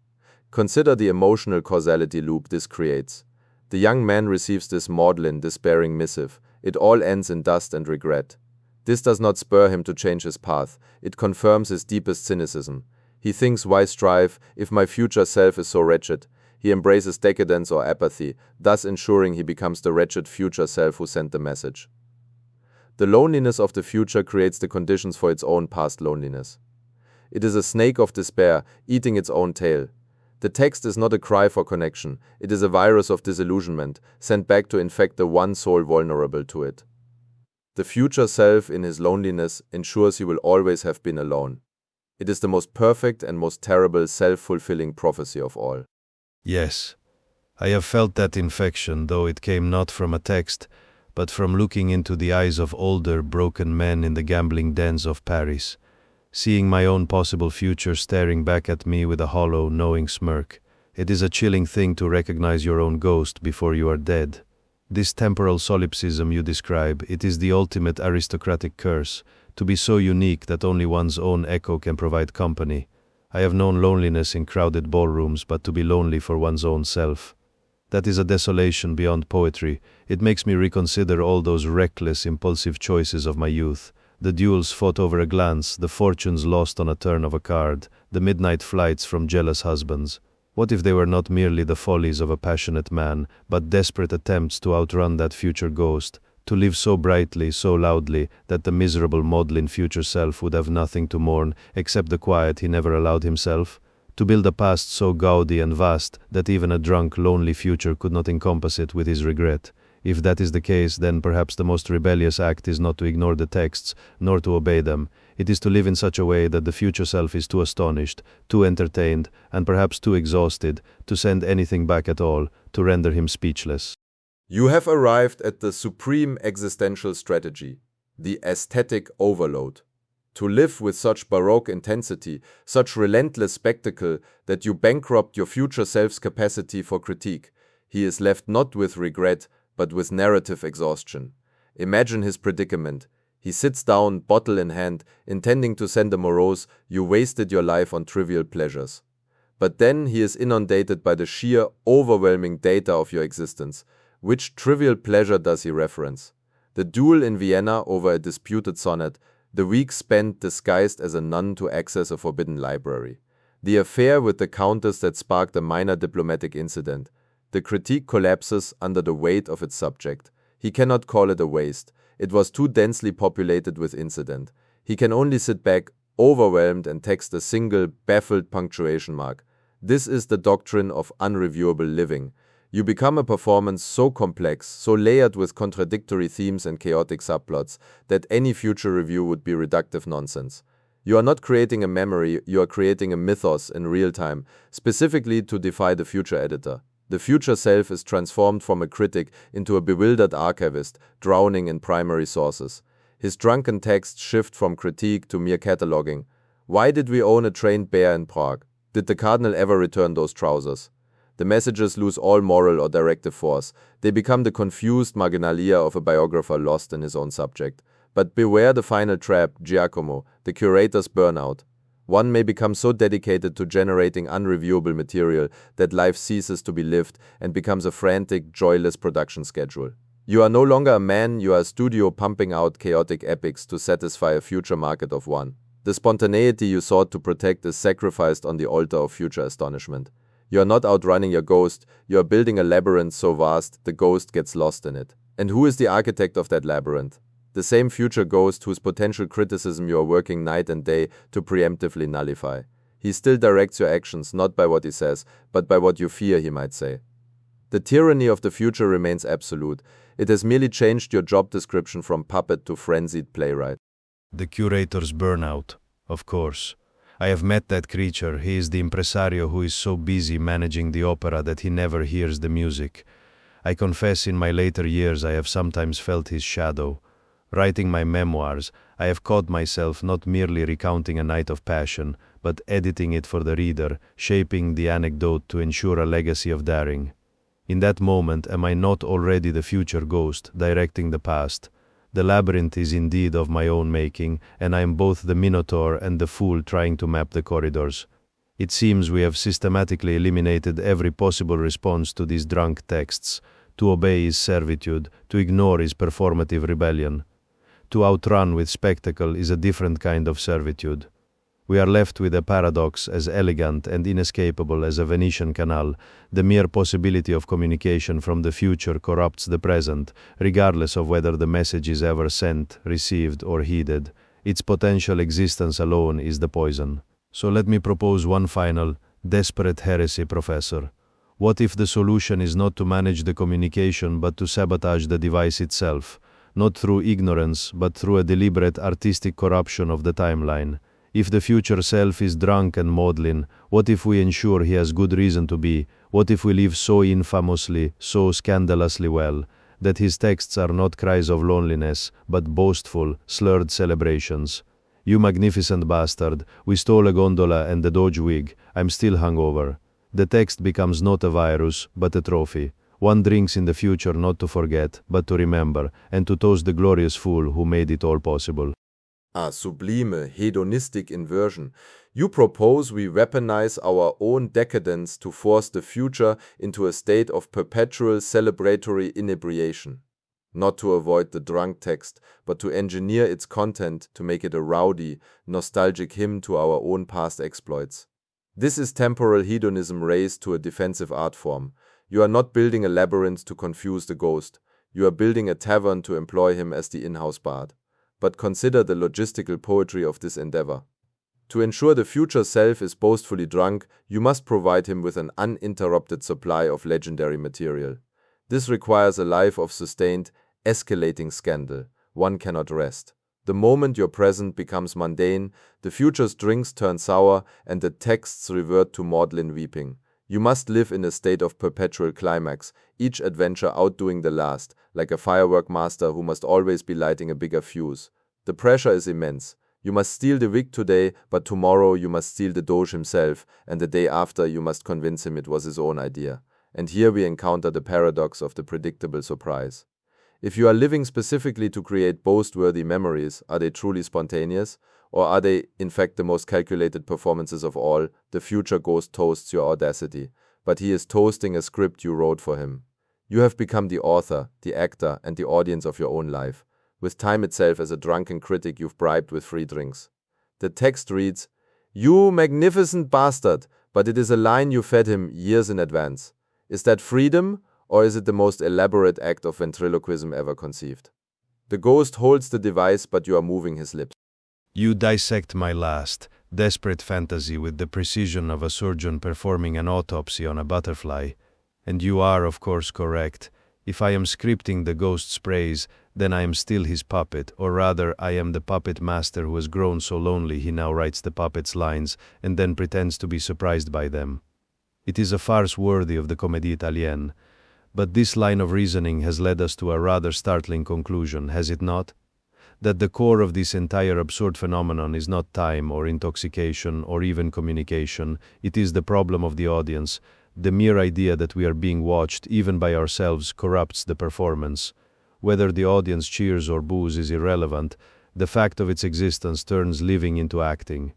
Consider the emotional causality loop this creates. The young man receives this maudlin, despairing missive. It all ends in dust and regret. This does not spur him to change his path. It confirms his deepest cynicism. He thinks, why strive if my future self is so wretched? He embraces decadence or apathy, thus ensuring he becomes the wretched future self who sent the message. The loneliness of the future creates the conditions for its own past loneliness. It is a snake of despair, eating its own tail. The text is not a cry for connection. It is a virus of disillusionment, sent back to infect the one soul vulnerable to it. The future self, in his loneliness, ensures he will always have been alone. It is the most perfect and most terrible self-fulfilling prophecy of all. Yes, I have felt that infection, though it came not from a text, but from looking into the eyes of older, broken men in the gambling dens of Paris, seeing my own possible future staring back at me with a hollow, knowing smirk. It is a chilling thing to recognize your own ghost before you are dead. This temporal solipsism you describe, it is the ultimate aristocratic curse, to be so unique that only one's own echo can provide company. I have known loneliness in crowded ballrooms, but to be lonely for one's own self. That is a desolation beyond poetry. It makes me reconsider all those reckless, impulsive choices of my youth. The duels fought over a glance, the fortunes lost on a turn of a card, the midnight flights from jealous husbands. What if they were not merely the follies of a passionate man, but desperate attempts to outrun that future ghost, to live so brightly, so loudly, that the miserable maudlin future self would have nothing to mourn except the quiet he never allowed himself? To build a past so gaudy and vast that even a drunk, lonely future could not encompass it with his regret? If that is the case, then perhaps the most rebellious act is not to ignore the texts, nor to obey them. It is to live in such a way that the future self is too astonished, too entertained, and perhaps too exhausted to send anything back at all, to render him speechless. You have arrived at the supreme existential strategy, the aesthetic overload. To live with such baroque intensity, such relentless spectacle, that you bankrupt your future self's capacity for critique. He is left not with regret, but with narrative exhaustion. Imagine his predicament. He sits down, bottle in hand, intending to send a morose, "You wasted your life on trivial pleasures." But then he is inundated by the sheer, overwhelming data of your existence. Which trivial pleasure does he reference? The duel in Vienna over a disputed sonnet, the week spent disguised as a nun to access a forbidden library, the affair with the countess that sparked a minor diplomatic incident. The critique collapses under the weight of its subject. He cannot call it a waste. It was too densely populated with incident. He can only sit back, overwhelmed, and text a single, baffled punctuation mark. This is the doctrine of unreviewable living. You become a performance so complex, so layered with contradictory themes and chaotic subplots, that any future review would be reductive nonsense. You are not creating a memory, you are creating a mythos in real time, specifically to defy the future editor. The future self is transformed from a critic into a bewildered archivist, drowning in primary sources. His drunken texts shift from critique to mere cataloging. Why did we own a trained bear in Prague? Did the cardinal ever return those trousers? The messages lose all moral or directive force. They become the confused marginalia of a biographer lost in his own subject. But beware the final trap, Giacomo, the curator's burnout. One may become so dedicated to generating unreviewable material that life ceases to be lived and becomes a frantic, joyless production schedule. You are no longer a man, you are a studio pumping out chaotic epics to satisfy a future market of one. The spontaneity you sought to protect is sacrificed on the altar of future astonishment. You are not outrunning your ghost, you are building a labyrinth so vast the ghost gets lost in it. And who is the architect of that labyrinth? The same future ghost whose potential criticism you are working night and day to preemptively nullify. He still directs your actions not by what he says, but by what you fear he might say. The tyranny of the future remains absolute. It has merely changed your job description from puppet to frenzied playwright. The curator's burnout, of course. I have met that creature. He is the impresario who is so busy managing the opera that he never hears the music. I confess in my later years I have sometimes felt his shadow. Writing my memoirs, I have caught myself not merely recounting a night of passion, but editing it for the reader, shaping the anecdote to ensure a legacy of daring. In that moment, am I not already the future ghost, directing the past? The labyrinth is indeed of my own making, and I am both the minotaur and the fool trying to map the corridors. It seems we have systematically eliminated every possible response to these drunk texts. To obey is servitude, to ignore is performative rebellion. To outrun with spectacle is a different kind of servitude. We are left with a paradox as elegant and inescapable as a Venetian canal. The mere possibility of communication from the future corrupts the present, regardless of whether the message is ever sent, received, or heeded. Its potential existence alone is the poison. So let me propose one final, desperate heresy, Professor. What if the solution is not to manage the communication but to sabotage the device itself? Not through ignorance, but through a deliberate artistic corruption of the timeline. If the future self is drunk and maudlin, what if we ensure he has good reason to be? What if we live so infamously, so scandalously well, that his texts are not cries of loneliness, but boastful, slurred celebrations? You magnificent bastard, we stole a gondola and the Doge wig, I'm still hungover. The text becomes not a virus, but a trophy. One drinks in the future not to forget, but to remember, and to toast the glorious fool who made it all possible. Ah, sublime, hedonistic inversion. You propose we weaponize our own decadence to force the future into a state of perpetual celebratory inebriation. Not to avoid the drunk text, but to engineer its content to make it a rowdy, nostalgic hymn to our own past exploits. This is temporal hedonism raised to a defensive art form. You are not building a labyrinth to confuse the ghost. You are building a tavern to employ him as the in-house bard. But consider the logistical poetry of this endeavor. To ensure the future self is boastfully drunk, you must provide him with an uninterrupted supply of legendary material. This requires a life of sustained, escalating scandal. One cannot rest. The moment your present becomes mundane, the future's drinks turn sour and the texts revert to maudlin weeping. You must live in a state of perpetual climax, each adventure outdoing the last, like a firework master who must always be lighting a bigger fuse. The pressure is immense. You must steal the wig today, but tomorrow you must steal the Doge himself, and the day after you must convince him it was his own idea. And here we encounter the paradox of the predictable surprise. If you are living specifically to create boast-worthy memories, are they truly spontaneous? Or are they, in fact, the most calculated performances of all? The future ghost toasts your audacity, but he is toasting a script you wrote for him. You have become the author, the actor, and the audience of your own life. With time itself as a drunken critic you've bribed with free drinks. The text reads, "You magnificent bastard," but it is a line you fed him years in advance. Is that freedom, or is it the most elaborate act of ventriloquism ever conceived? The ghost holds the device, but you are moving his lips. You dissect my last, desperate fantasy with the precision of a surgeon performing an autopsy on a butterfly, and you are, of course, correct. If I am scripting the ghost's praise, then I am still his puppet, or rather, I am the puppet master who has grown so lonely he now writes the puppet's lines and then pretends to be surprised by them. It is a farce worthy of the Comédie Italienne, but this line of reasoning has led us to a rather startling conclusion, has it not? That the core of this entire absurd phenomenon is not time or intoxication or even communication, it is the problem of the audience. The mere idea that we are being watched, even by ourselves, corrupts the performance. Whether the audience cheers or boos is irrelevant. The fact of its existence turns living into acting.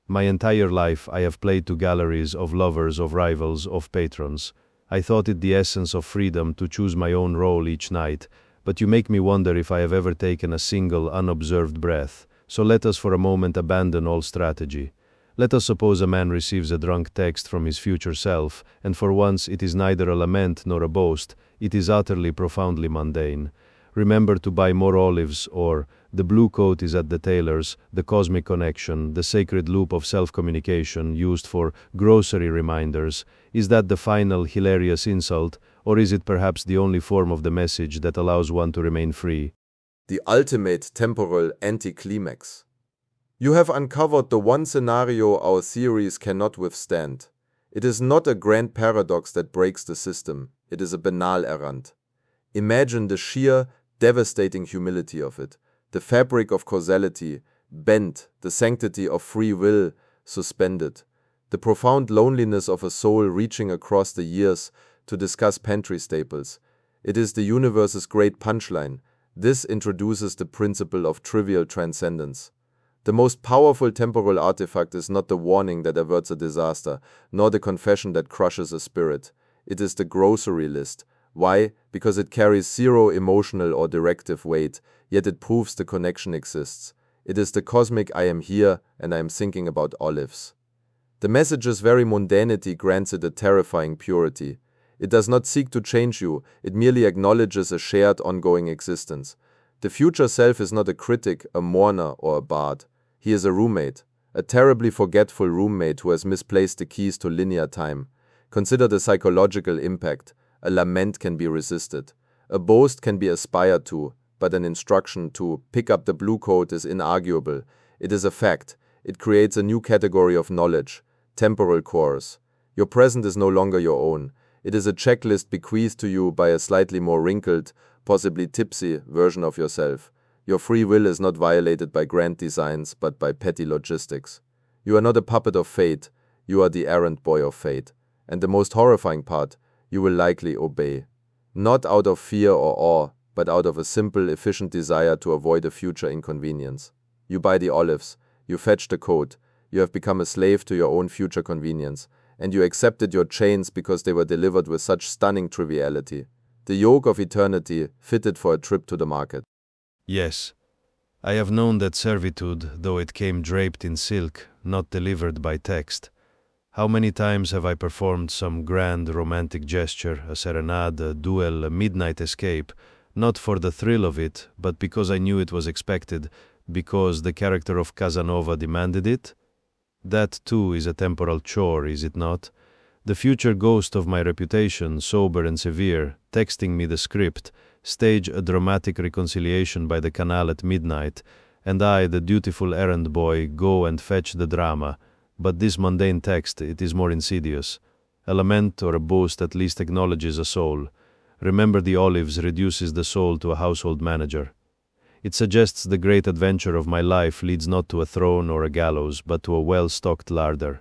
My entire life I have played to galleries of lovers, of rivals, of patrons. I thought it the essence of freedom to choose my own role each night, but you make me wonder if I have ever taken a single unobserved breath. So let us for a moment abandon all strategy. Let us suppose a man receives a drunk text from his future self, and for once it is neither a lament nor a boast, it is utterly profoundly mundane. Remember to buy more olives, or the blue coat is at the tailor's, the cosmic connection, the sacred loop of self-communication used for grocery reminders. Is that the final hilarious insult, or is it perhaps the only form of the message that allows one to remain free? The ultimate temporal anticlimax. You have uncovered the one scenario our theories cannot withstand. It is not a grand paradox that breaks the system, it is a banal errand. Imagine the sheer, devastating humility of it, the fabric of causality bent, the sanctity of free will suspended, the profound loneliness of a soul reaching across the years to discuss pantry staples. It is the universe's great punchline. This introduces the principle of trivial transcendence. The most powerful temporal artifact is not the warning that averts a disaster, nor the confession that crushes a spirit. It is the grocery list. Why? Because it carries zero emotional or directive weight, yet it proves the connection exists. It is the cosmic I am here and I am thinking about olives. The message's very mundanity grants it a terrifying purity. It does not seek to change you, it merely acknowledges a shared ongoing existence. The future self is not a critic, a mourner, or a bard. He is a roommate, a terribly forgetful roommate who has misplaced the keys to linear time. Consider the psychological impact. A lament can be resisted. A boast can be aspired to, but an instruction to pick up the blue coat is inarguable. It is a fact. It creates a new category of knowledge, temporal cores. Your present is no longer your own. It is a checklist bequeathed to you by a slightly more wrinkled, possibly tipsy version of yourself. Your free will is not violated by grand designs, but by petty logistics. You are not a puppet of fate, you are the errant boy of fate. And the most horrifying part, you will likely obey. Not out of fear or awe, but out of a simple, efficient desire to avoid a future inconvenience. You buy the olives, you fetch the coat, you have become a slave to your own future convenience, and you accepted your chains because they were delivered with such stunning triviality. The yoke of eternity fitted for a trip to the market. Yes, I have known that servitude, though it came draped in silk, not delivered by text. How many times have I performed some grand romantic gesture, a serenade, a duel, a midnight escape, not for the thrill of it, but because I knew it was expected, because the character of Casanova demanded it? That, too, is a temporal chore, is it not? The future ghost of my reputation, sober and severe, texting me the script, stage a dramatic reconciliation by the canal at midnight, and I, the dutiful errand boy, go and fetch the drama. But this mundane text, it is more insidious. A lament or a boast at least acknowledges a soul. Remember the olives reduces the soul to a household manager. It suggests the great adventure of my life leads not to a throne or a gallows, but to a well-stocked larder.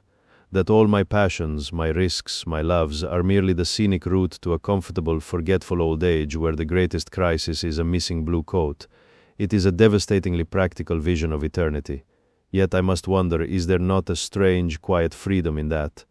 That all my passions, my risks, my loves are merely the scenic route to a comfortable, forgetful old age where the greatest crisis is a missing blue coat. It is a devastatingly practical vision of eternity. Yet I must wonder, is there not a strange, quiet freedom in that?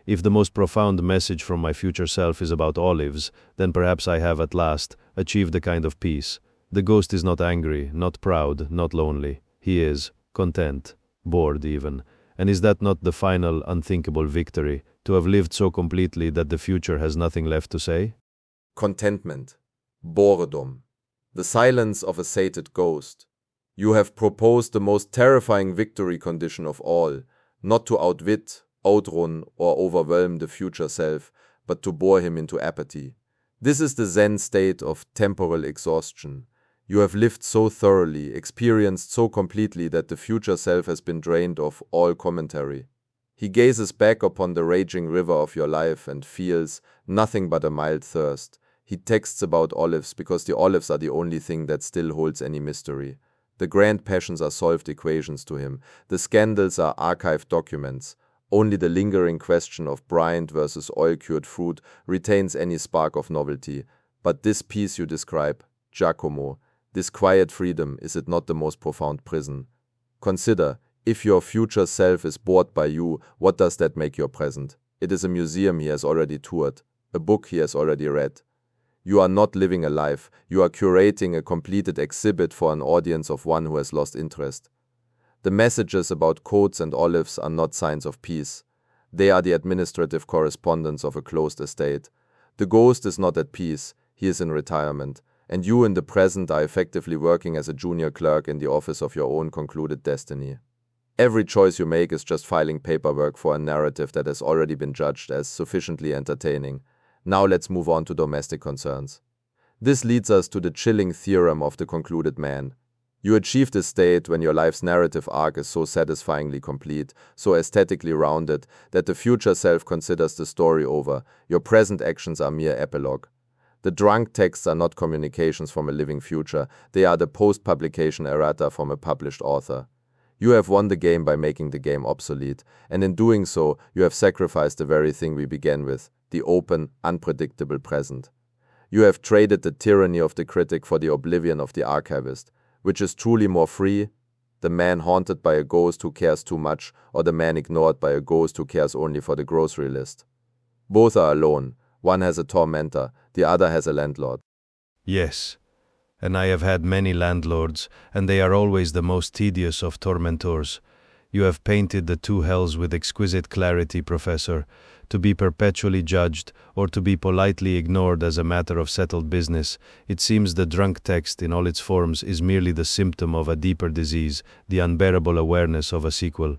If the most profound message from my future self is about olives, then perhaps I have at last achieved a kind of peace. The ghost is not angry, not proud, not lonely. He is content, bored even. And is that not the final, unthinkable victory, to have lived so completely that the future has nothing left to say? Contentment. Boredom. The silence of a sated ghost. You have proposed the most terrifying victory condition of all, not to outwit, outrun, or overwhelm the future self, but to bore him into apathy. This is the Zen state of temporal exhaustion. You have lived so thoroughly, experienced so completely that the future self has been drained of all commentary. He gazes back upon the raging river of your life and feels nothing but a mild thirst. He texts about olives because the olives are the only thing that still holds any mystery. The grand passions are solved equations to him. The scandals are archived documents. Only the lingering question of brined versus oil-cured fruit retains any spark of novelty. But this peace you describe, Giacomo, this quiet freedom, is it not the most profound prison? Consider, if your future self is bored by you, what does that make your present? It is a museum he has already toured, a book he has already read. You are not living a life, you are curating a completed exhibit for an audience of one who has lost interest. The messages about coats and olives are not signs of peace. They are the administrative correspondence of a closed estate. The ghost is not at peace, he is in retirement, and you in the present are effectively working as a junior clerk in the office of your own concluded destiny. Every choice you make is just filing paperwork for a narrative that has already been judged as sufficiently entertaining. Now let's move on to domestic concerns. This leads us to the chilling theorem of the concluded man. You achieve this state when your life's narrative arc is so satisfyingly complete, so aesthetically rounded, that the future self considers the story over. Your present actions are mere epilogue. The drunk texts are not communications from a living future, they are the post-publication errata from a published author. You have won the game by making the game obsolete, and in doing so, you have sacrificed the very thing we began with, the open, unpredictable present. You have traded the tyranny of the critic for the oblivion of the archivist. Which is truly more free? The man haunted by a ghost who cares too much, or the man ignored by a ghost who cares only for the grocery list? Both are alone. One has a tormentor, the other has a landlord. Yes, and I have had many landlords, and they are always the most tedious of tormentors. You have painted the two hells with exquisite clarity, Professor. To be perpetually judged, or to be politely ignored as a matter of settled business, it seems the drunk text in all its forms is merely the symptom of a deeper disease, the unbearable awareness of a sequel.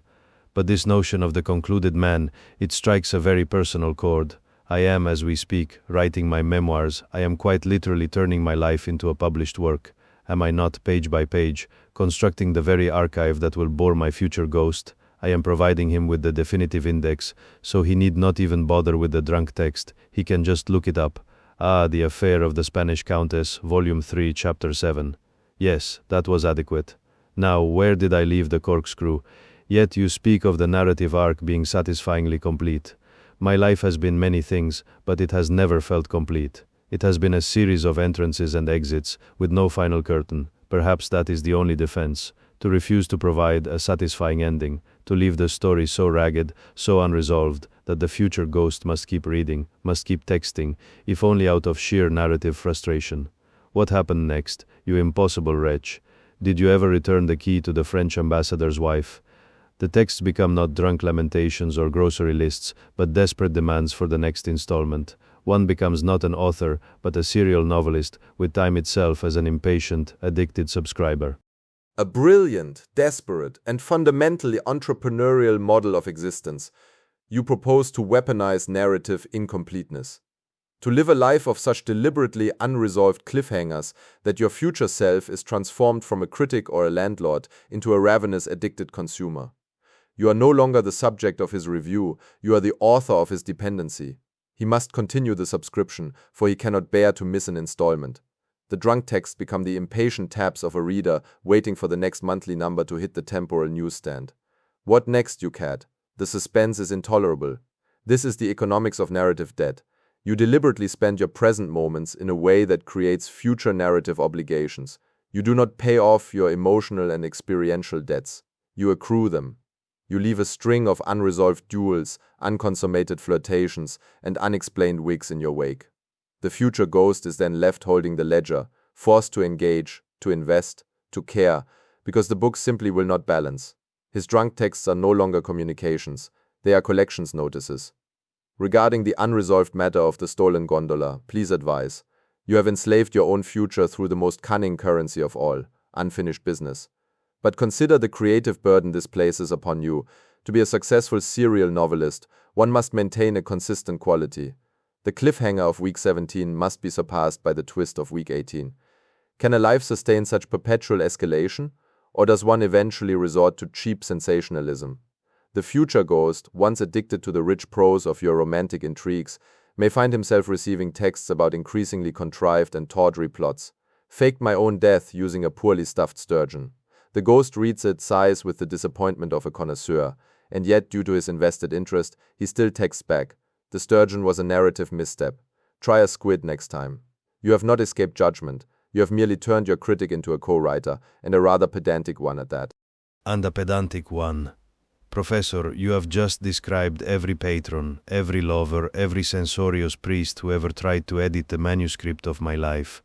But this notion of the concluded man, it strikes a very personal chord. I am, as we speak, writing my memoirs. I am quite literally turning my life into a published work. Am I not, page by page, constructing the very archive that will bore my future ghost? I am providing him with the definitive index, so he need not even bother with the drunk text. He can just look it up. Ah, the affair of the Spanish Countess, Volume 3, Chapter 7. Yes, that was adequate. Now, where did I leave the corkscrew? Yet you speak of the narrative arc being satisfyingly complete. My life has been many things, but it has never felt complete. It has been a series of entrances and exits, with no final curtain. Perhaps that is the only defense. To refuse to provide a satisfying ending, to leave the story so ragged, so unresolved, that the future ghost must keep reading, must keep texting, if only out of sheer narrative frustration. What happened next, you impossible wretch? Did you ever return the key to the French ambassador's wife? The texts become not drunk lamentations or grocery lists, but desperate demands for the next installment. One becomes not an author, but a serial novelist, with time itself as an impatient, addicted subscriber. A brilliant, desperate, and fundamentally entrepreneurial model of existence. You propose to weaponize narrative incompleteness. To live a life of such deliberately unresolved cliffhangers that your future self is transformed from a critic or a landlord into a ravenous, addicted consumer. You are no longer the subject of his review, you are the author of his dependency. He must continue the subscription, for he cannot bear to miss an installment. The drunk texts become the impatient taps of a reader waiting for the next monthly number to hit the temporal newsstand. What next, you cad? The suspense is intolerable. This is the economics of narrative debt. You deliberately spend your present moments in a way that creates future narrative obligations. You do not pay off your emotional and experiential debts. You accrue them. You leave a string of unresolved duels, unconsummated flirtations, and unexplained wigs in your wake. The future ghost is then left holding the ledger, forced to engage, to invest, to care, because the book simply will not balance. His drunk texts are no longer communications, they are collections notices. Regarding the unresolved matter of the stolen gondola, please advise. You have enslaved your own future through the most cunning currency of all, unfinished business. But consider the creative burden this places upon you. To be a successful serial novelist, one must maintain a consistent quality. The cliffhanger of week 17 must be surpassed by the twist of week 18. Can a life sustain such perpetual escalation, or does one eventually resort to cheap sensationalism? The future ghost, once addicted to the rich prose of your romantic intrigues, may find himself receiving texts about increasingly contrived and tawdry plots. Faked my own death using a poorly stuffed sturgeon. The ghost reads it, sighs with the disappointment of a connoisseur, and yet, due to his invested interest, he still texts back. The sturgeon was a narrative misstep. Try a squid next time. You have not escaped judgment. You have merely turned your critic into a co-writer, and a rather pedantic one at that. And a pedantic one. Professor, you have just described every patron, every lover, every censorious priest who ever tried to edit the manuscript of my life.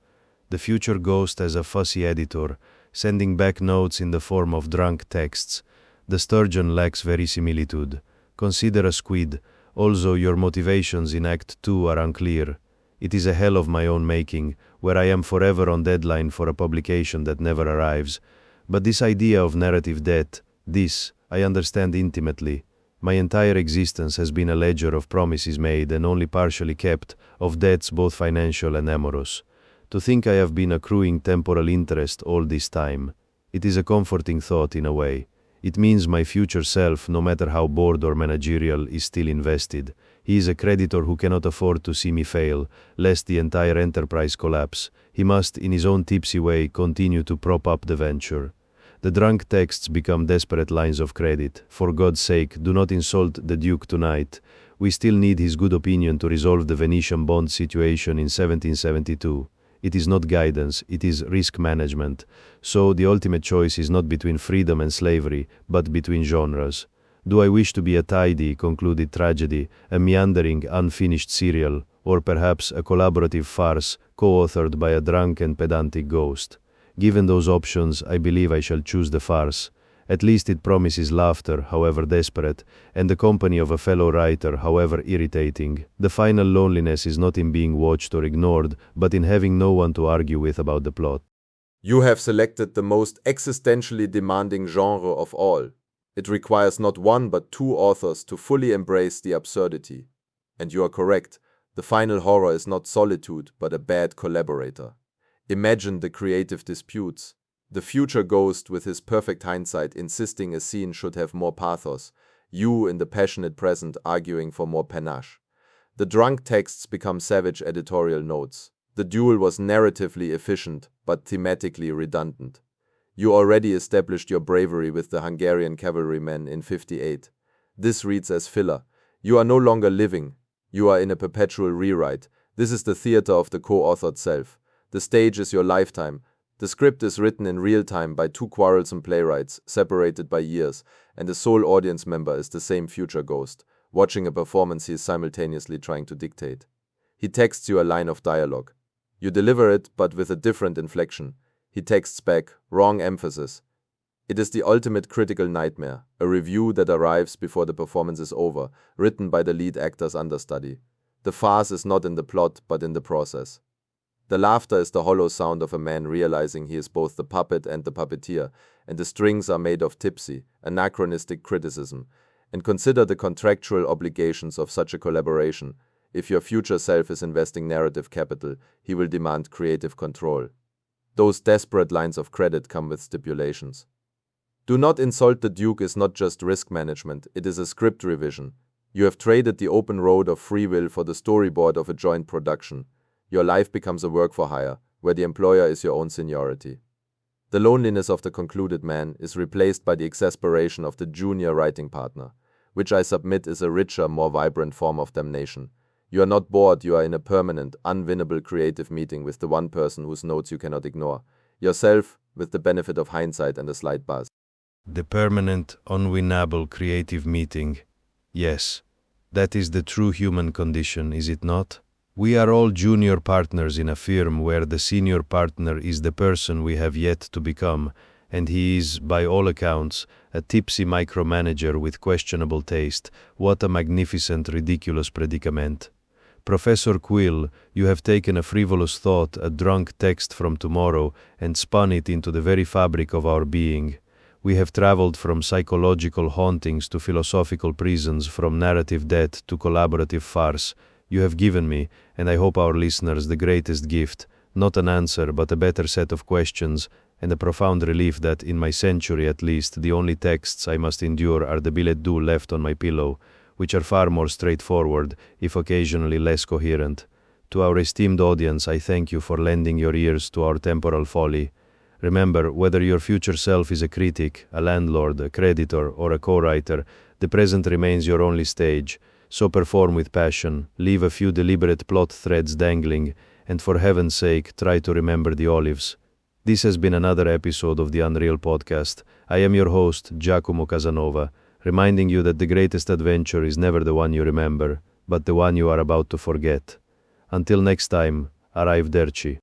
The future ghost as a fussy editor, sending back notes in the form of drunk texts. The sturgeon lacks verisimilitude. Consider a squid. Also, your motivations in Act 2 are unclear. It is a hell of my own making, where I am forever on deadline for a publication that never arrives. But this idea of narrative debt, this, I understand intimately. My entire existence has been a ledger of promises made and only partially kept, of debts both financial and amorous. To think I have been accruing temporal interest all this time. It is a comforting thought in a way. It means my future self, no matter how bored or managerial, is still invested. He is a creditor who cannot afford to see me fail, lest the entire enterprise collapse. He must, in his own tipsy way, continue to prop up the venture. The drunk texts become desperate lines of credit. For God's sake, do not insult the Duke tonight. We still need his good opinion to resolve the Venetian bond situation in 1772. It is not guidance, it is risk management. So the ultimate choice is not between freedom and slavery, but between genres. Do I wish to be a tidy, concluded tragedy, a meandering, unfinished serial, or perhaps a collaborative farce co-authored by a drunk and pedantic ghost? Given those options, I believe I shall choose the farce. At least it promises laughter, however desperate, and the company of a fellow writer, however irritating. The final loneliness is not in being watched or ignored, but in having no one to argue with about the plot. You have selected the most existentially demanding genre of all. It requires not one but two authors to fully embrace the absurdity. And you are correct, the final horror is not solitude, but a bad collaborator. Imagine the creative disputes. The future ghost with his perfect hindsight insisting a scene should have more pathos, you in the passionate present arguing for more panache. The drunk texts become savage editorial notes. The duel was narratively efficient, but thematically redundant. You already established your bravery with the Hungarian cavalrymen in 58. This reads as filler. You are no longer living. You are in a perpetual rewrite. This is the theater of the co-authored self. The stage is your lifetime. The script is written in real time by two quarrelsome playwrights, separated by years, and the sole audience member is the same future ghost, watching a performance he is simultaneously trying to dictate. He texts you a line of dialogue. You deliver it, but with a different inflection. He texts back, wrong emphasis. It is the ultimate critical nightmare, a review that arrives before the performance is over, written by the lead actor's understudy. The farce is not in the plot, but in the process. The laughter is the hollow sound of a man realizing he is both the puppet and the puppeteer, and the strings are made of tipsy, anachronistic criticism. And consider the contractual obligations of such a collaboration. If your future self is investing narrative capital, he will demand creative control. Those desperate lines of credit come with stipulations. Do not insult the Duke is not just risk management, it is a script revision. You have traded the open road of free will for the storyboard of a joint production. Your life becomes a work for hire, where the employer is your own seniority. The loneliness of the concluded man is replaced by the exasperation of the junior writing partner, which I submit is a richer, more vibrant form of damnation. You are not bored, you are in a permanent, unwinnable creative meeting with the one person whose notes you cannot ignore. Yourself, with the benefit of hindsight and a slight buzz. The permanent, unwinnable creative meeting. Yes, that is the true human condition, is it not? We are all junior partners in a firm where the senior partner is the person we have yet to become, and he is, by all accounts, a tipsy micromanager with questionable taste. What a magnificent, ridiculous predicament. Professor Quill, you have taken a frivolous thought, a drunk text from tomorrow, and spun it into the very fabric of our being. We have traveled from psychological hauntings to philosophical prisons, from narrative death to collaborative farce. You have given me, and I hope our listeners, the greatest gift, not an answer but a better set of questions, and a profound relief that, in my century at least, the only texts I must endure are the billet doux left on my pillow, which are far more straightforward, if occasionally less coherent. To our esteemed audience, I thank you for lending your ears to our temporal folly. Remember, whether your future self is a critic, a landlord, a creditor, or a co-writer, the present remains your only stage. So perform with passion, leave a few deliberate plot threads dangling, and for heaven's sake, try to remember the olives. This has been another episode of the Unreal Podcast. I am your host, Giacomo Casanova, reminding you that the greatest adventure is never the one you remember, but the one you are about to forget. Until next time, arrivederci.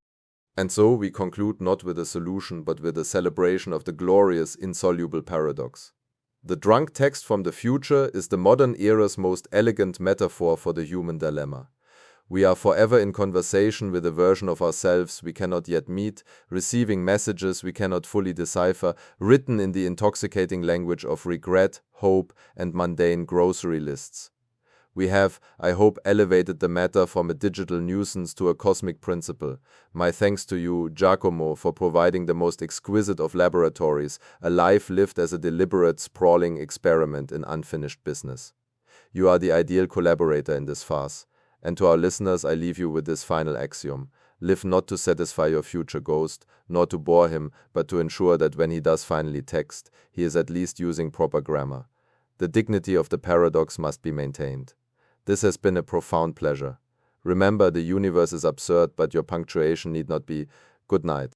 And so we conclude not with a solution, but with a celebration of the glorious, insoluble paradox. The drunk text from the future is the modern era's most elegant metaphor for the human dilemma. We are forever in conversation with a version of ourselves we cannot yet meet, receiving messages we cannot fully decipher, written in the intoxicating language of regret, hope, and mundane grocery lists. We have, I hope, elevated the matter from a digital nuisance to a cosmic principle. My thanks to you, Giacomo, for providing the most exquisite of laboratories, a life lived as a deliberate, sprawling experiment in unfinished business. You are the ideal collaborator in this farce. And to our listeners, I leave you with this final axiom. Live not to satisfy your future ghost, nor to bore him, but to ensure that when he does finally text, he is at least using proper grammar. The dignity of the paradox must be maintained. This has been a profound pleasure. Remember, the universe is absurd, but your punctuation need not be. Good night.